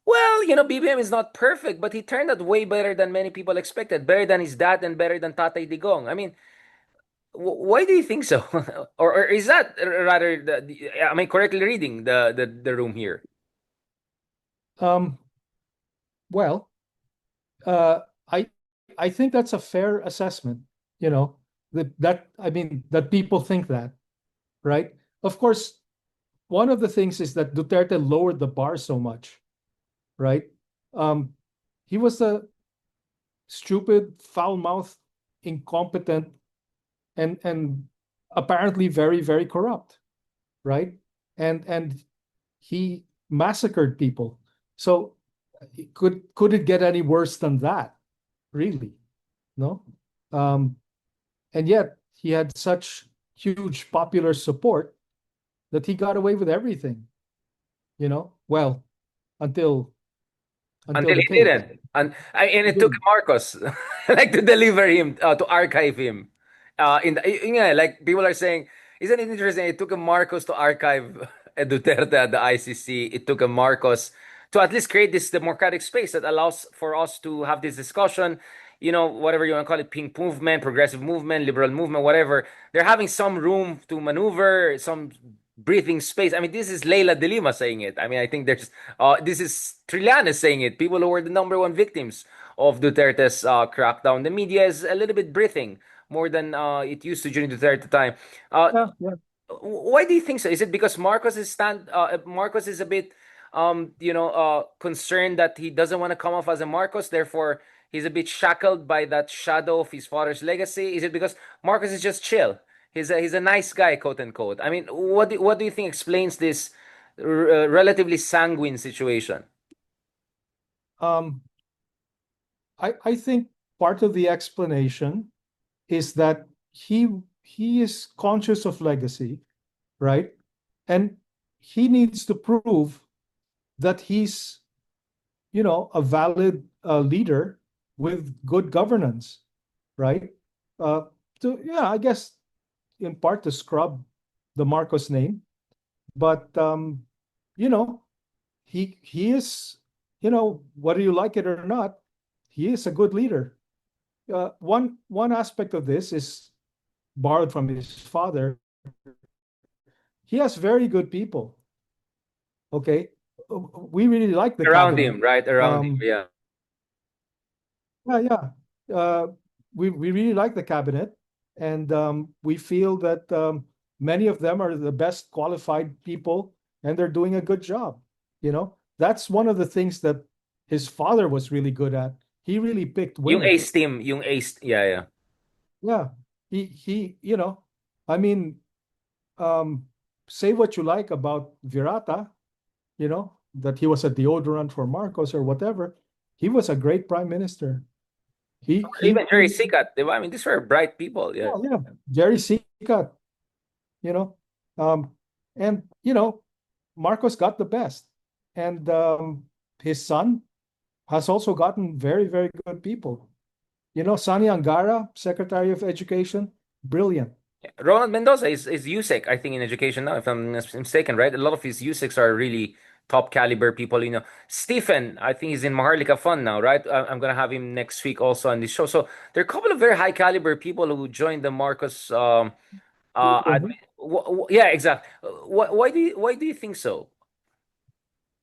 well, BBM is not perfect, but he turned out way better than many people expected, better than his dad and better than Tatay Digong. I mean, why do you think so? Or is that rather am I correctly reading the room here? Um, well, uh, I I think that's a fair assessment. You know, that I mean that people think that, right? Of course, one of the things is that Duterte lowered the bar so much, right? Um, he was a stupid, foul-mouthed, incompetent, and apparently very, very corrupt, right? And he massacred people. So could it get any worse than that? Really? No. Um, and yet he had such huge popular support that he got away with everything. Well, until until Until the he case. didn't. And He it took didn't. Marcos like to deliver him, to archive him. Yeah, like people are saying, isn't it interesting? It took a Marcos to archive Duterte at the ICC. It took a Marcos to at least create this democratic space that allows for us to have this discussion. Whatever you want to call it, pink movement, progressive movement, liberal movement, whatever. They're having some room to maneuver, some breathing space. I mean, this is Leila de Lima saying it. I mean, I think this is Trillanes saying it. People who were the number one victims of Duterte's crackdown. The media is a little bit breathing more than it used to during Duterte time. Uh, Yeah, yeah. why do you think so? Is it because Marcos is a bit concerned that he doesn't want to come off as a Marcos, therefore he's a bit shackled by that shadow of his father's legacy? Is it because Marcos is just chill? He's a nice guy, quote unquote. I mean, what do you think explains this relatively sanguine situation? Um, I think part of the explanation is that he is conscious of legacy, right? And he needs to prove that he's, a valid leader with good governance, right? Uh, yeah, I guess in part to scrub the Marcos name, but you know, he is, whether you like it or not, he is a good leader. one aspect of this is borrowed from his father. He has very good people. Okay, we really like the Around cabinet. him, right? Around him, Um, yeah. yeah, yeah. We really like the cabinet, and we feel that many of them are the best qualified people, and they're doing a good job. That's one of the things that his father was really good at. He really picked Yung women. ace team, yung ace, yeah, yeah. Yeah, he. I mean, um, say what you like about Virata, that he was a deodorant for Marcos or whatever. He was a great prime minister. He Even Jerry really, Sikat, di ba? I mean, these were bright people, yeah. oh yeah, Jerry Sikat, you know, um, and Marcos got the best, and his son has also gotten very, very good people. Sani Angara, Secretary of Education, brilliant. Ronald Mendoza is USEC, I think, in education now, if I'm not mistaken, right? A lot of his USECs are really top caliber people. Stephen, I think he's in Maharlika Fund now, right? I'm gonna have him next week also on this show. So there are a couple of very high caliber people who joined the Marcos admin. Yeah, exactly. Why do you think so?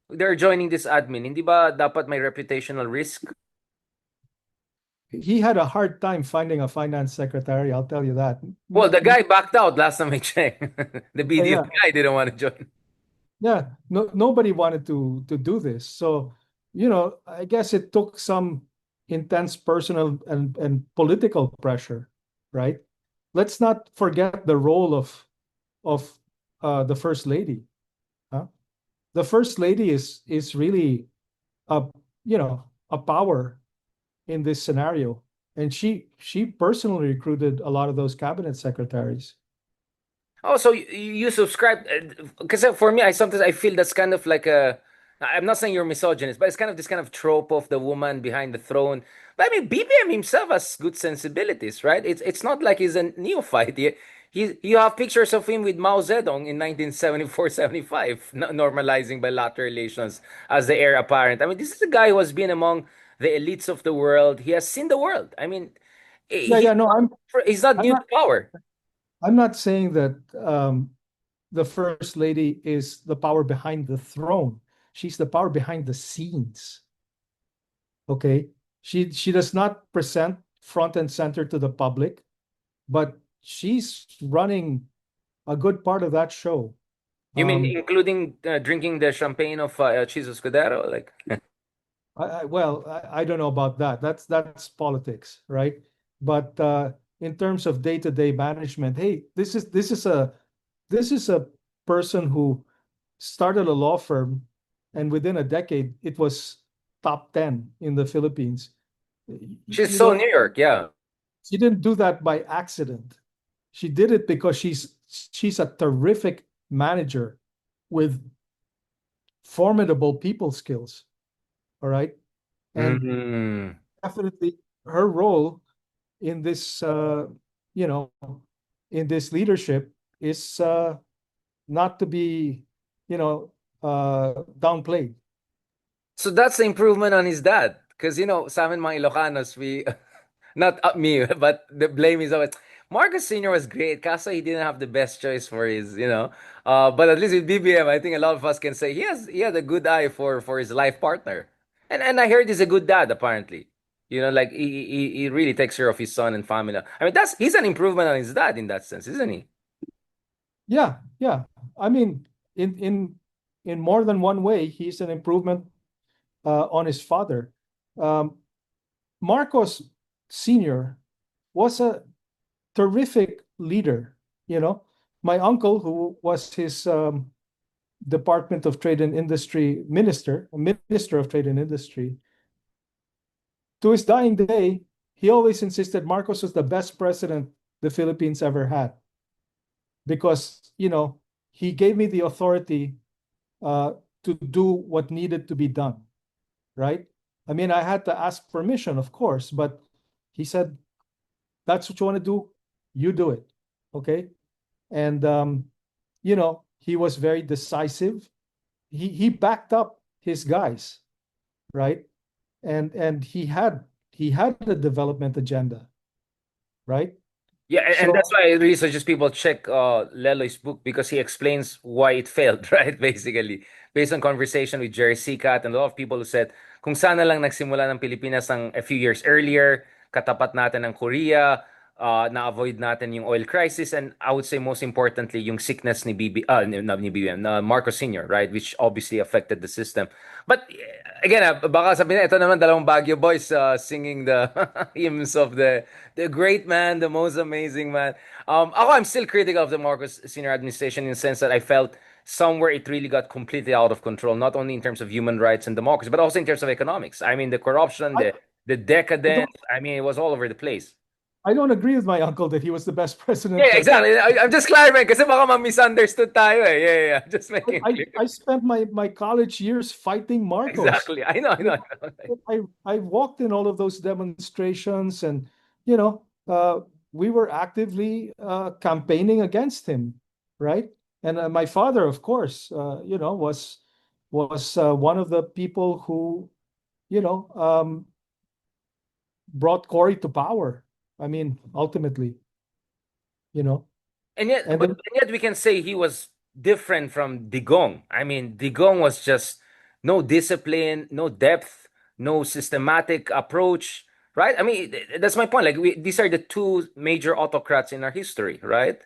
They're joining this admin. Hindi ba dapat may reputational risk? He had a hard time finding a finance secretary, I'll tell you that. Well, No, the guy backed out last time I checked. The BDO yeah, guy didn't want to join. yeah. No, nobody wanted to do this. So, I guess it took some intense personal and political pressure, right? Let's not forget the role of the first lady. Huh? The first lady is really a a power in this scenario, and she personally recruited a lot of those cabinet secretaries. Oh, so you subscribe? Because for me, I feel that's kind of like a. I'm not saying you're misogynist, but it's kind of this kind of trope of the woman behind the throne. But I mean, BBM himself has good sensibilities, right? It's not like he's a neophyte. You have pictures of him with Mao Zedong in 1974-75, normalizing bilateral relations as the heir apparent. I mean, this is a guy who has been among the elites of the world. He has seen the world. I mean, Yeah, he's yeah. No, he's not I'm new to not power. I'm not saying that the first lady is the power behind the throne. She's the power behind the scenes. Okay, she does not present front and center to the public, but she's running a good part of that show. You mean Um, including drinking the champagne of Chizo Scudero? Like, well, I don't know about that. That's politics, right? But in terms of day-to-day management, hey, this is a person who started a law firm, and within a decade, it was top 10 in the Philippines. she's You so know, New York, yeah. she didn't do that by accident. She did it because she's a terrific manager with formidable people skills. All right. And Mm. definitely her role in this you know in this leadership is not to be downplayed. So that's the improvement on his dad. Because, sa amin mga Ilocanos, not me, but the blame is always, Marcos Sr. was great, kaso he didn't have the best choice for but at least with BBM, I think a lot of us can say he had a good eye for his life partner. And I heard he's a good dad, apparently. Like he really takes care of his son and family. I mean, he's an improvement on his dad in that sense, isn't he? Yeah, yeah. I mean, in more than one way, he's an improvement on his father. um, Marcos Sr. was a terrific leader. My uncle, who was his Department of Trade and Industry minister, a minister of Trade and Industry, to his dying day, he always insisted Marcos was the best president the Philippines ever had because, he gave me the authority uh, to do what needed to be done, right? I mean, I had to ask permission, of course, but he said, that's what you want to do, you do it. Okay. And, he was very decisive. He backed up his guys, right? And he had a development agenda, right? Yeah, and that's So why I really suggest people check Leloy's book because he explains why it failed, right? Basically, based on conversation with Jerry Sikat and a lot of people who said, kung sana lang nagsimula ng Pilipinas ng a few years earlier, katapat natin ng Korea, na-avoid natin yung oil crisis, and I would say most importantly, yung sickness ni not ni BBM, na Marcos Sr., right? Which obviously affected the system. But again, baka sabihin, ito naman, dalawang Baguio boys singing the hymns of the great man, the most amazing man. I'm still critical of the Marcos Senior administration in the sense that I felt somewhere it really got completely out of control, not only in terms of human rights and democracy, but also in terms of economics. I mean, the corruption, I, the I don't decadence. I mean, it was all over the place. I don't agree with my uncle that he was the best president Yeah, that exactly. I'm just clarifying kasi baka ma-misunderstood tayo eh. Yeah, yeah, yeah. Just making clear. I spent my college years fighting Marcos. Exactly. I know, I You know, I know, know. I walked in all of those demonstrations, and you know, we were actively campaigning against him, right? And my father, of course, was one of the people who you know brought Cory to power. I mean, ultimately, you know, And yet, and but then and yet we can say he was different from Digong. I mean, Digong was just no discipline, no depth, no systematic approach, right? I mean, that's my point. Like these are the two major autocrats in our history, right?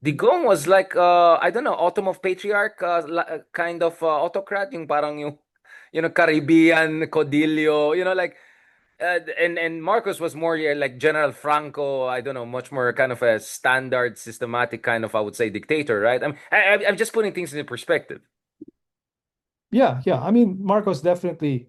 Digong was like I don't know, Autumn of Patriarch kind of autocrat, yung parang yung Caribbean, Codillo, like and Marcos was more like General Franco. I don't know, much more kind of a standard, systematic kind of, I would say, dictator, right? I'm just putting things into perspective. yeah. I mean, Marcos definitely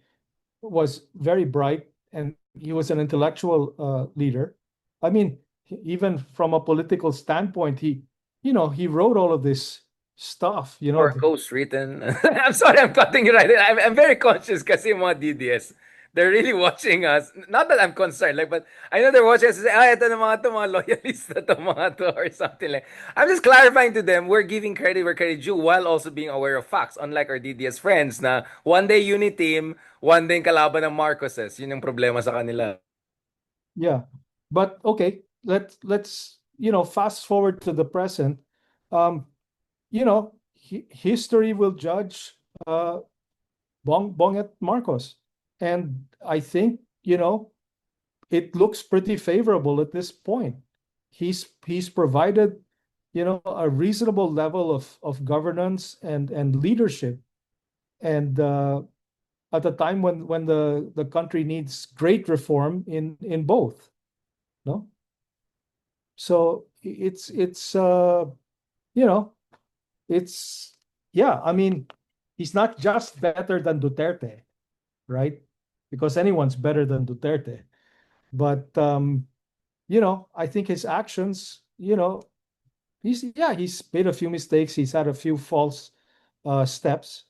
was very bright and he was an intellectual leader. I mean, even from a political standpoint, he wrote all of this stuff, Or ghost written. I'm sorry, I'm cutting you right. I'm very conscious kasi yung mga DDS. They're really watching us. Not that I'm concerned, like, but I know they're watching us and say, ito na mga to, mga loyalist na to, mga to, or something like. I'm just clarifying to them, we're giving credit where credit due while also being aware of facts. Unlike our DDS friends na one day unit team, one day kalaban ng Marcoses. Yun yung problema sa kanila. Yeah. But okay, let's fast forward to the present. Um, history will judge Bonget Marcos. And I think, it looks pretty favorable at this point. He's provided, a reasonable level of governance and leadership. And at a time when the country needs great reform in both, no? So you know, it's yeah, I mean, he's not just better than Duterte, right? Because anyone's better than Duterte. But I think his actions, he's made a few mistakes. He's had a few false steps,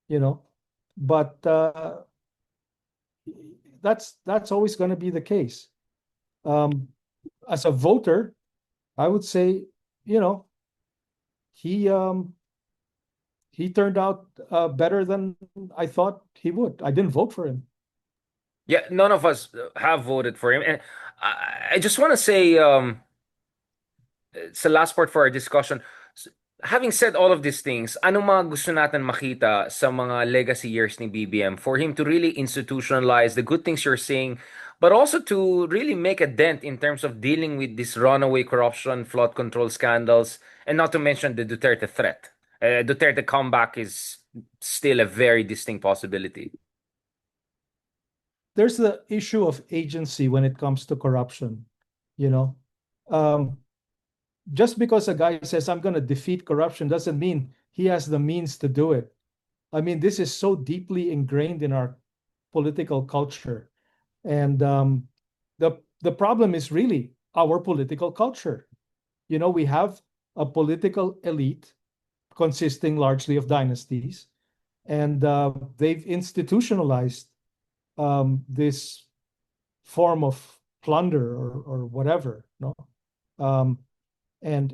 you know, but that's always going to be the case. Um, as a voter, I would say, you know, he he turned out better than I thought he would. I didn't vote for him. Yeah, none of us have voted for him. And I just want to say, it's the last part for our discussion. Having said all of these things, ano mga gusto natin makita sa mga legacy years ni BBM for him to really institutionalize the good things you're saying, but also to really make a dent in terms of dealing with this runaway corruption, flood control scandals, and not to mention the Duterte threat. Duterte comeback is still a very distinct possibility. There's the issue of agency when it comes to corruption. You know, um, just because a guy says I'm going to defeat corruption doesn't mean he has the means to do it. I mean, this is so deeply ingrained in our political culture, and the problem is really our political culture. We have a political elite consisting largely of dynasties, and they've institutionalized this form of plunder or whatever, no? Um, and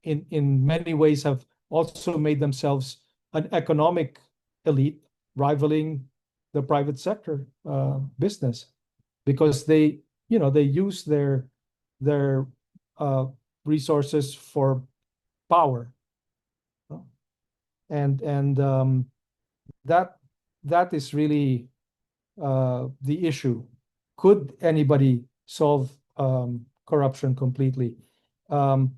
in many ways have also made themselves an economic elite rivaling the private sector business. because they use their uh, resources for power, and that that is really the issue. Could anybody solve corruption completely? Um,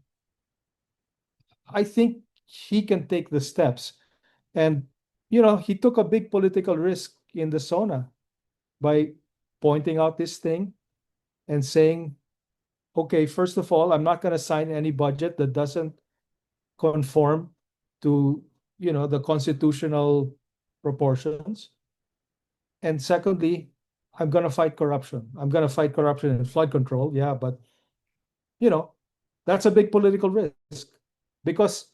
I think he can take the steps. And, he took a big political risk in the SONA by pointing out this thing and saying, okay, first of all, I'm not going to sign any budget that doesn't conform to, the constitutional proportions. And secondly, I'm going to fight corruption. I'm going to fight corruption in flood control. Yeah, but, you know, that's a big political risk because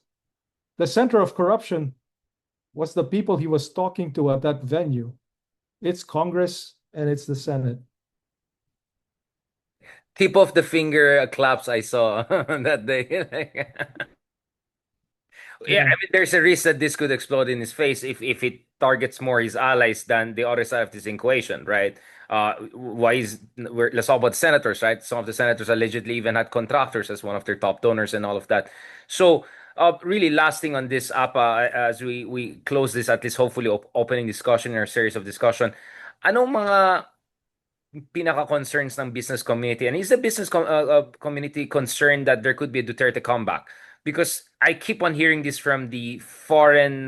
the center of corruption was the people he was talking to at that venue. It's Congress and it's the Senate. Tip of the finger claps I saw that day. Yeah, I Yeah. mean, there's a risk that this could explode in his face if it targets more his allies than the other side of this equation, right? Let's talk about senators, right? Some of the senators allegedly even had contractors as one of their top donors and all of that. So, really, last thing on this, Apa, as we close this, at least hopefully opening discussion or series of discussion, anong mga pinaka-concerns ng business community? And is the business community concerned that there could be a Duterte comeback? Because I keep on hearing this from the foreign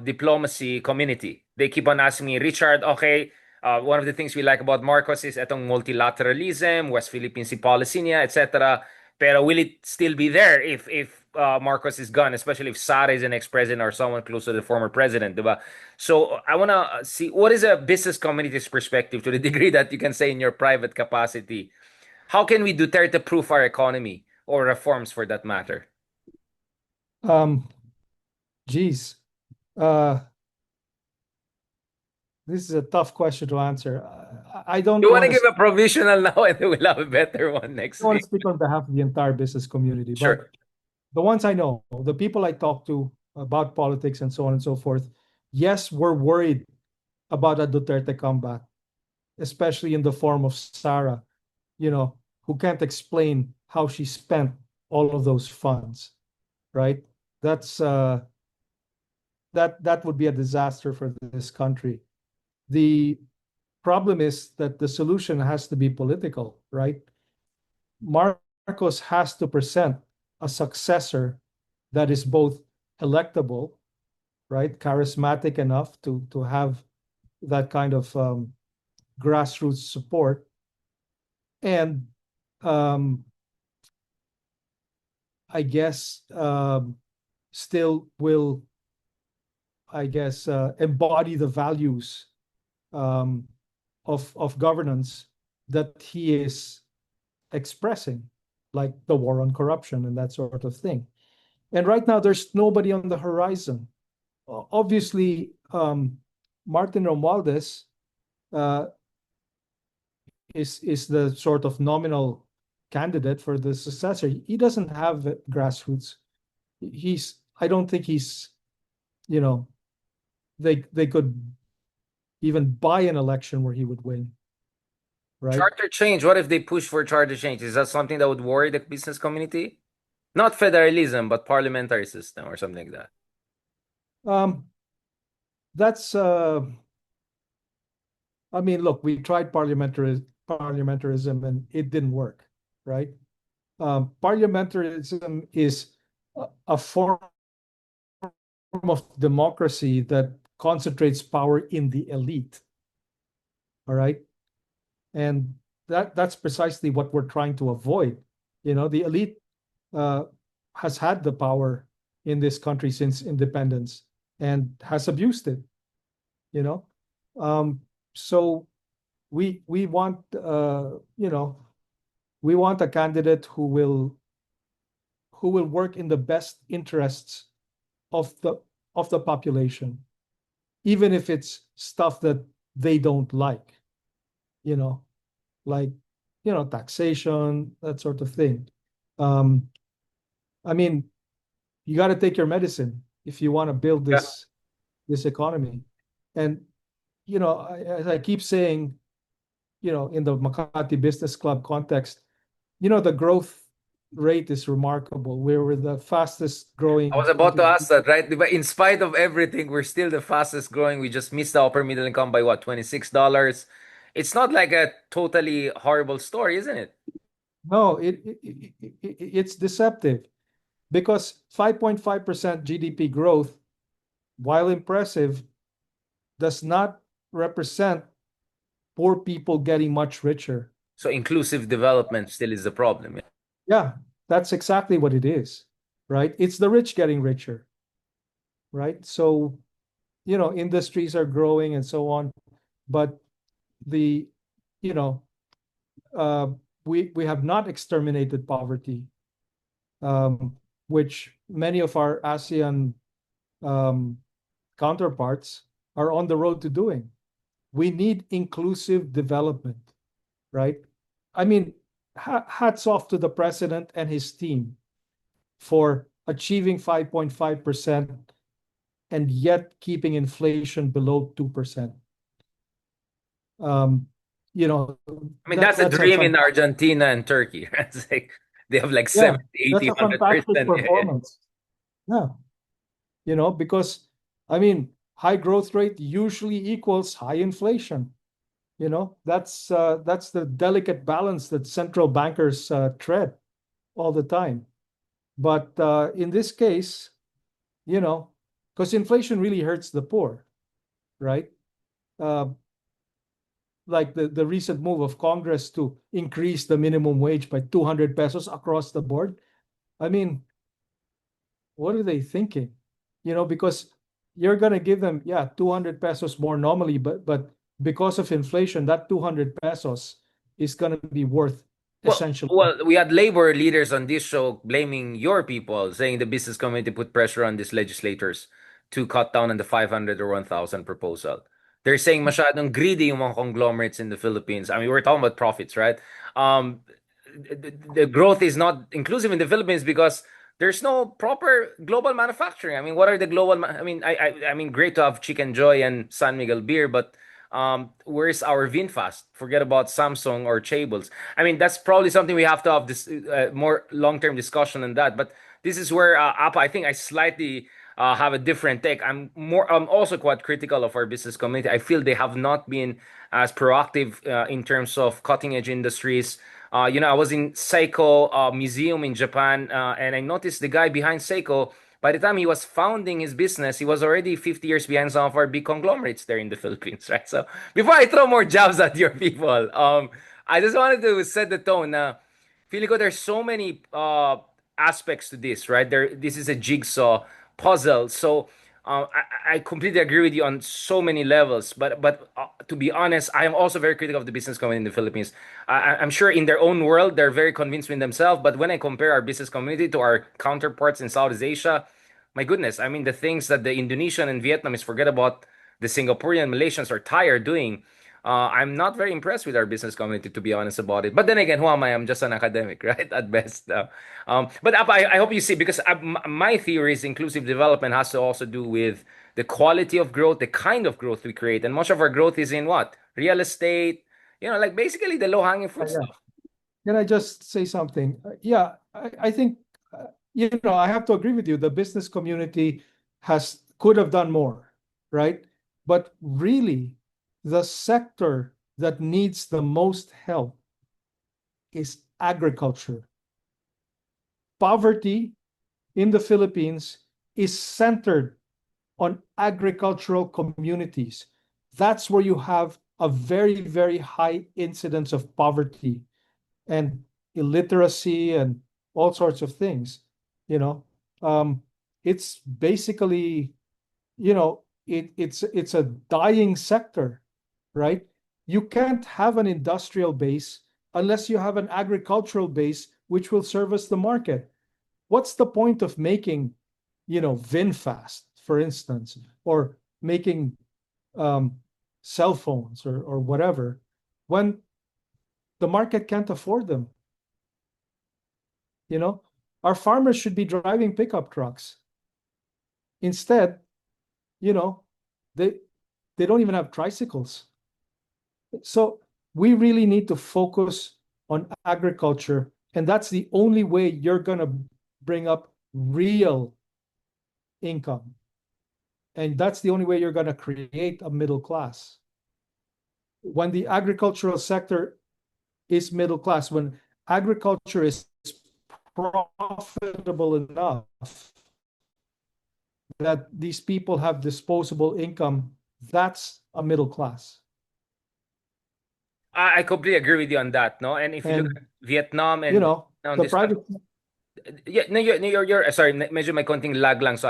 diplomacy community. They keep on asking me, Richard, okay, one of the things we like about Marcos is itong multilateralism, West Philippine Sea policy niya, etc. Pero will it still be there if Marcos is gone, especially if Sara is an ex-president or someone close to the former president, diba? So I want to see what is a business community's perspective to the degree that you can say in your private capacity. How can we Duterte proof our economy or reforms for that matter? Um, Geez, uh, this is a tough question to answer. I You don't want to want give to a provisional now and then we'll have a better one next don't want week. to speak on behalf of the entire business community, but Sure. the ones I know, the people I talk to about politics and so on and so forth, yes, we're worried about a Duterte comeback, especially in the form of Sara, who can't explain how she spent all of those funds, right? That's that would be a disaster for this country. The problem is that the solution has to be political, right? Marcos has to present a successor that is both electable, right, charismatic enough to have that kind of grassroots support, and um, I guess still will, I guess, embody the values um, of governance that he is expressing, like the war on corruption and that sort of thing. And right now, there's nobody on the horizon. Obviously, Martin Romualdez uh, is the sort of nominal candidate for the successor. He doesn't have grassroots. I don't think he's, you know, they could even buy an election where he would win, right? Charter change. What if they push for charter change? Is that something that would worry the business community? Not federalism, but parliamentary system or something like that. Um, that's I mean, look, we tried parliamentarism and it didn't work, right? Parliamentarism is a form of democracy that concentrates power in the elite, all right? And that's precisely what we're trying to avoid. The elite uh, has had the power in this country since independence and has abused it, you know? So we want we want a candidate who will work in the best interests of the population, even if it's stuff that they don't like, you know, like taxation, that sort of thing. Um, I mean, you got to take your medicine if you want to build Yeah. this economy. And as I keep saying, in the Makati Business Club context, the growth rate is remarkable. We're the fastest I was growing about to ask that, right? But in spite of everything, we're still the fastest growing. We just missed the upper middle income by what, $26? It's not like a totally horrible story, isn't it? No, it's deceptive because 5.5% GDP growth, while impressive, does not represent poor people getting much richer. So inclusive development still is the problem. Yeah, that's exactly what it is, right? It's the rich getting richer, right? So, industries are growing and so on, but the, you know, uh, we have not exterminated poverty, um, which many of our ASEAN um, counterparts are on the road to doing. We need inclusive development, right? I mean, hats off to the president and his team for achieving 5.5% and yet keeping inflation below 2%. Um, you know, I mean, that's a that's a dream in Argentina and Turkey. It's like they have like yeah, 70, that's 80, a fantastic 100%. Yeah, yeah. performance. Yeah, because I mean, high growth rate usually equals high inflation. That's the delicate balance that central bankers tread all the time. But in this case, you know, because inflation really hurts the poor, right? Uh, like the recent move of Congress to increase the minimum wage by 200 pesos across the board. I mean, what are they thinking? Because you're gonna give them, yeah, 200 pesos more normally, but because of inflation, that 200 pesos is gonna be worth Well, essentially. well, we had labor leaders on this show blaming your people, saying the business community put pressure on these legislators to cut down on the 500 or 1,000 proposal. They're saying masyadong greedy yung mga conglomerates in the Philippines. I mean, we're talking about profits, right? Um, the growth is not inclusive in the Philippines because there's no proper global manufacturing. I mean, what are the global? I mean, I mean, great to have Chicken Joy and San Miguel beer, but where's our VinFast? Forget about Samsung or Chables. I mean, that's probably something we have to have this more long-term discussion on that. But this is where Appa, I think I slightly have a different take. I'm also quite critical of our business community. I feel they have not been as proactive in terms of cutting-edge industries. I was in Seiko Museum in Japan, and I noticed the guy behind Seiko. By the time he was founding his business, he was already 50 years behind some of our big conglomerates there in the Philippines, right? So before I throw more jabs at your people, I just wanted to set the tone. Feeling ko there's so many aspects to this, right? This is a jigsaw puzzle. So I completely agree with you on so many levels. But to be honest, I am also very critical of the business community in the Philippines. I'm sure in their own world they're very convinced with themselves. But when I compare our business community to our counterparts in Southeast Asia, my goodness, I mean the things that the Indonesian and Vietnamese, forget about the Singaporean, Malaysians are tired doing. I'm not very impressed with our business community, to be honest about it. But then again, who am I? I'm just an academic, right? At best. But I hope you see, because my theory is inclusive development has to also do with the quality of growth, the kind of growth we create. And much of our growth is in what? Real estate, like basically the low-hanging fruit Yeah. stuff. Can I just say something? Yeah, I think I have to agree with you. The business community could have done more, right? But really, the sector that needs the most help is agriculture. Poverty in the Philippines is centered on agricultural communities. That's where you have a very, very high incidence of poverty and illiteracy and all sorts of things. You know, it's basically, it's a dying sector, right? You can't have an industrial base unless you have an agricultural base which will service the market. What's the point of making, VinFast, for instance, or making um, cell phones or whatever, when the market can't afford them? You know, our farmers should be driving pickup trucks. Instead, you know, they they don't even have tricycles. So we really need to focus on agriculture, and that's the only way you're going to bring up real income. And that's the only way you're going to create a middle class. When the agricultural sector is middle class, when agriculture is profitable enough that these people have disposable income, that's a middle class. I completely agree with you on that, no? And if you look And, at Vietnam you and know, on the this private, yeah, no, you're sorry, medyo may konting lag lang. So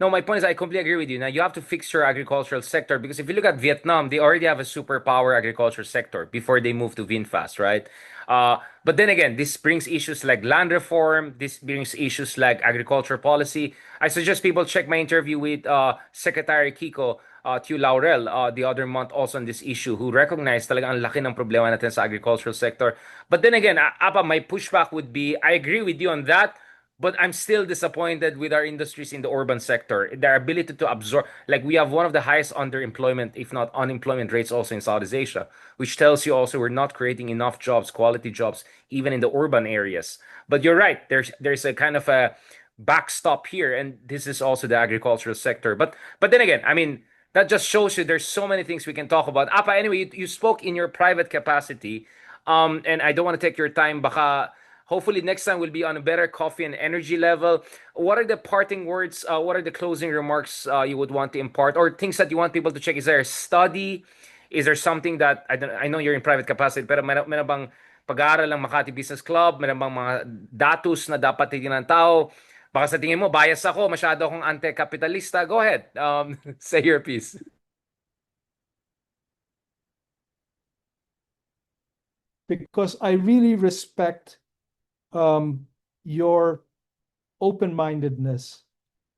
no, my point is I completely agree with you. Now you have to fix your agricultural sector because if you look at Vietnam, they already have a superpower agriculture sector before they move to VinFast, right? But then again, this brings issues like land reform. This brings issues like agriculture policy. I suggest people check my interview with Secretary Kiko Tiu Laurel the other month also on this issue, who recognized talaga ang laki ng problema natin sa agricultural sector. But then again, Apa, my pushback would be, I agree with you on that, but I'm still disappointed with our industries in the urban sector. Their ability to absorb, like we have one of the highest underemployment, if not unemployment rates also in Southeast Asia, which tells you also we're not creating enough jobs, quality jobs, even in the urban areas. But you're right, there's a kind of a backstop here, and this is also the agricultural sector. But then again, I mean, that just shows you there's so many things we can talk about. Apa, anyway, you spoke in your private capacity, and I don't want to take your time. Baka hopefully next time we'll be on a better coffee and energy level. What are the parting words? What are the closing remarks you would want to impart, or things that you want people to check? Is there a study? Is there something that I don't? I know you're in private capacity, pero meron bang pag-aaral ng Makati Business Club? Meron bang mga datos na dapat titingnan ng tao? Baka sa tingin mo, bias ako, masyado akong anti-capitalista. Go ahead. Say your piece. because I really respect your open-mindedness.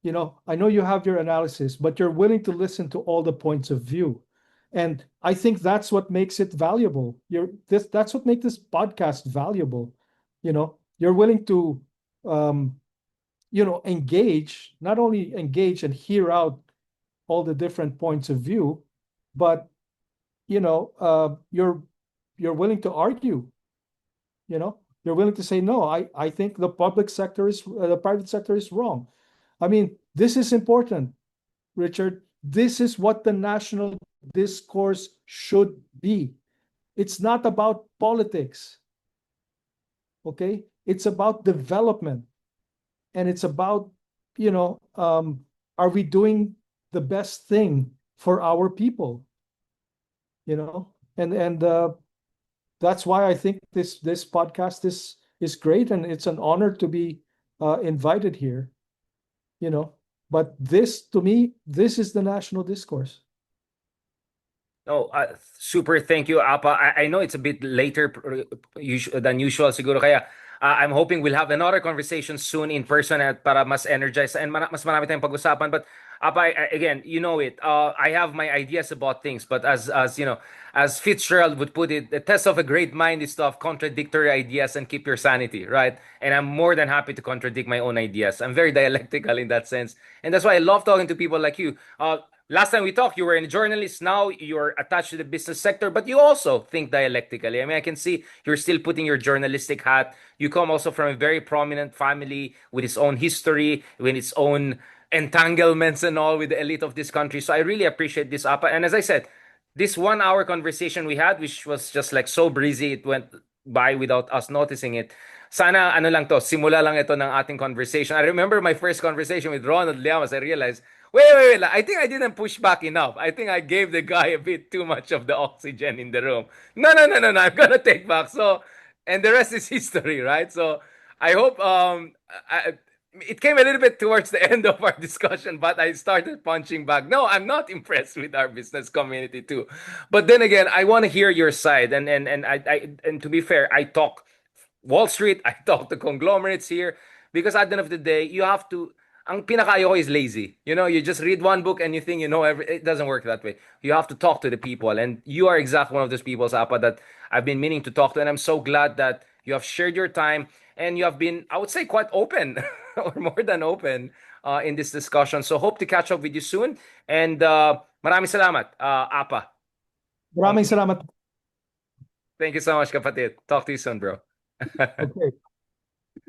You know, I know you have your analysis, but you're willing to listen to all the points of view. And I think that's what makes it valuable. That's what makes this podcast valuable. You know, you're willing to engage, not only engage and hear out all the different points of view, but you're willing to argue. You're willing to say, no, I think the private sector is wrong. I mean, this is important, Richard. This is what the national discourse should be. It's not about politics, okay? It's about development, and it's about, are we doing the best thing for our people? And that's why I think this podcast is great, and it's an honor to be invited here. But this, to me, this is the national discourse. Oh, super. Thank you, Apa. I know it's a bit later than usual, siguro. Kaya I'm hoping we'll have another conversation soon in person at para mas energized and mas marami tayong pag-usapan. But Apa, again, you know it. I have my ideas about things, but as you know, as Fitzgerald would put it, the test of a great mind is to have contradictory ideas and keep your sanity, right? And I'm more than happy to contradict my own ideas. I'm very dialectical in that sense, and that's why I love talking to people like you. Last time we talked, you were a journalist. Now you're attached to the business sector, but you also think dialectically. I mean, I can see you're still putting your journalistic hat. You come also from a very prominent family with its own history, with its own entanglements and all with the elite of this country. So I really appreciate this, Apa. And as I said, this 1 hour conversation we had, which was just like so breezy, it went by without us noticing it. Sana ano lang to, simula lang ito ng ating conversation. I remember my first conversation with Ronald Llamas. I realized, wait. I think I didn't push back enough. I think I gave the guy a bit too much of the oxygen in the room. No. I'm gonna take back. So, and the rest is history, right? So, I hope it came a little bit towards the end of our discussion, but I started punching back. No, I'm not impressed with our business community too. But then again, I want to hear your side, and to be fair, I talk Wall Street, I talk to conglomerates here, because at the end of the day, you have to. Ang pinakayo ko is lazy. You know, you just read one book and you think you know it doesn't work that way. You have to talk to the people, and you are exactly one of those people, Sapa, that I've been meaning to talk to, and I'm so glad that you have shared your time and you have been, I would say, quite open or more than open in this discussion. So hope to catch up with you soon. And maraming salamat, Apa. Maraming salamat. Thank you so much, kapatid. Talk to you soon, bro. Okay.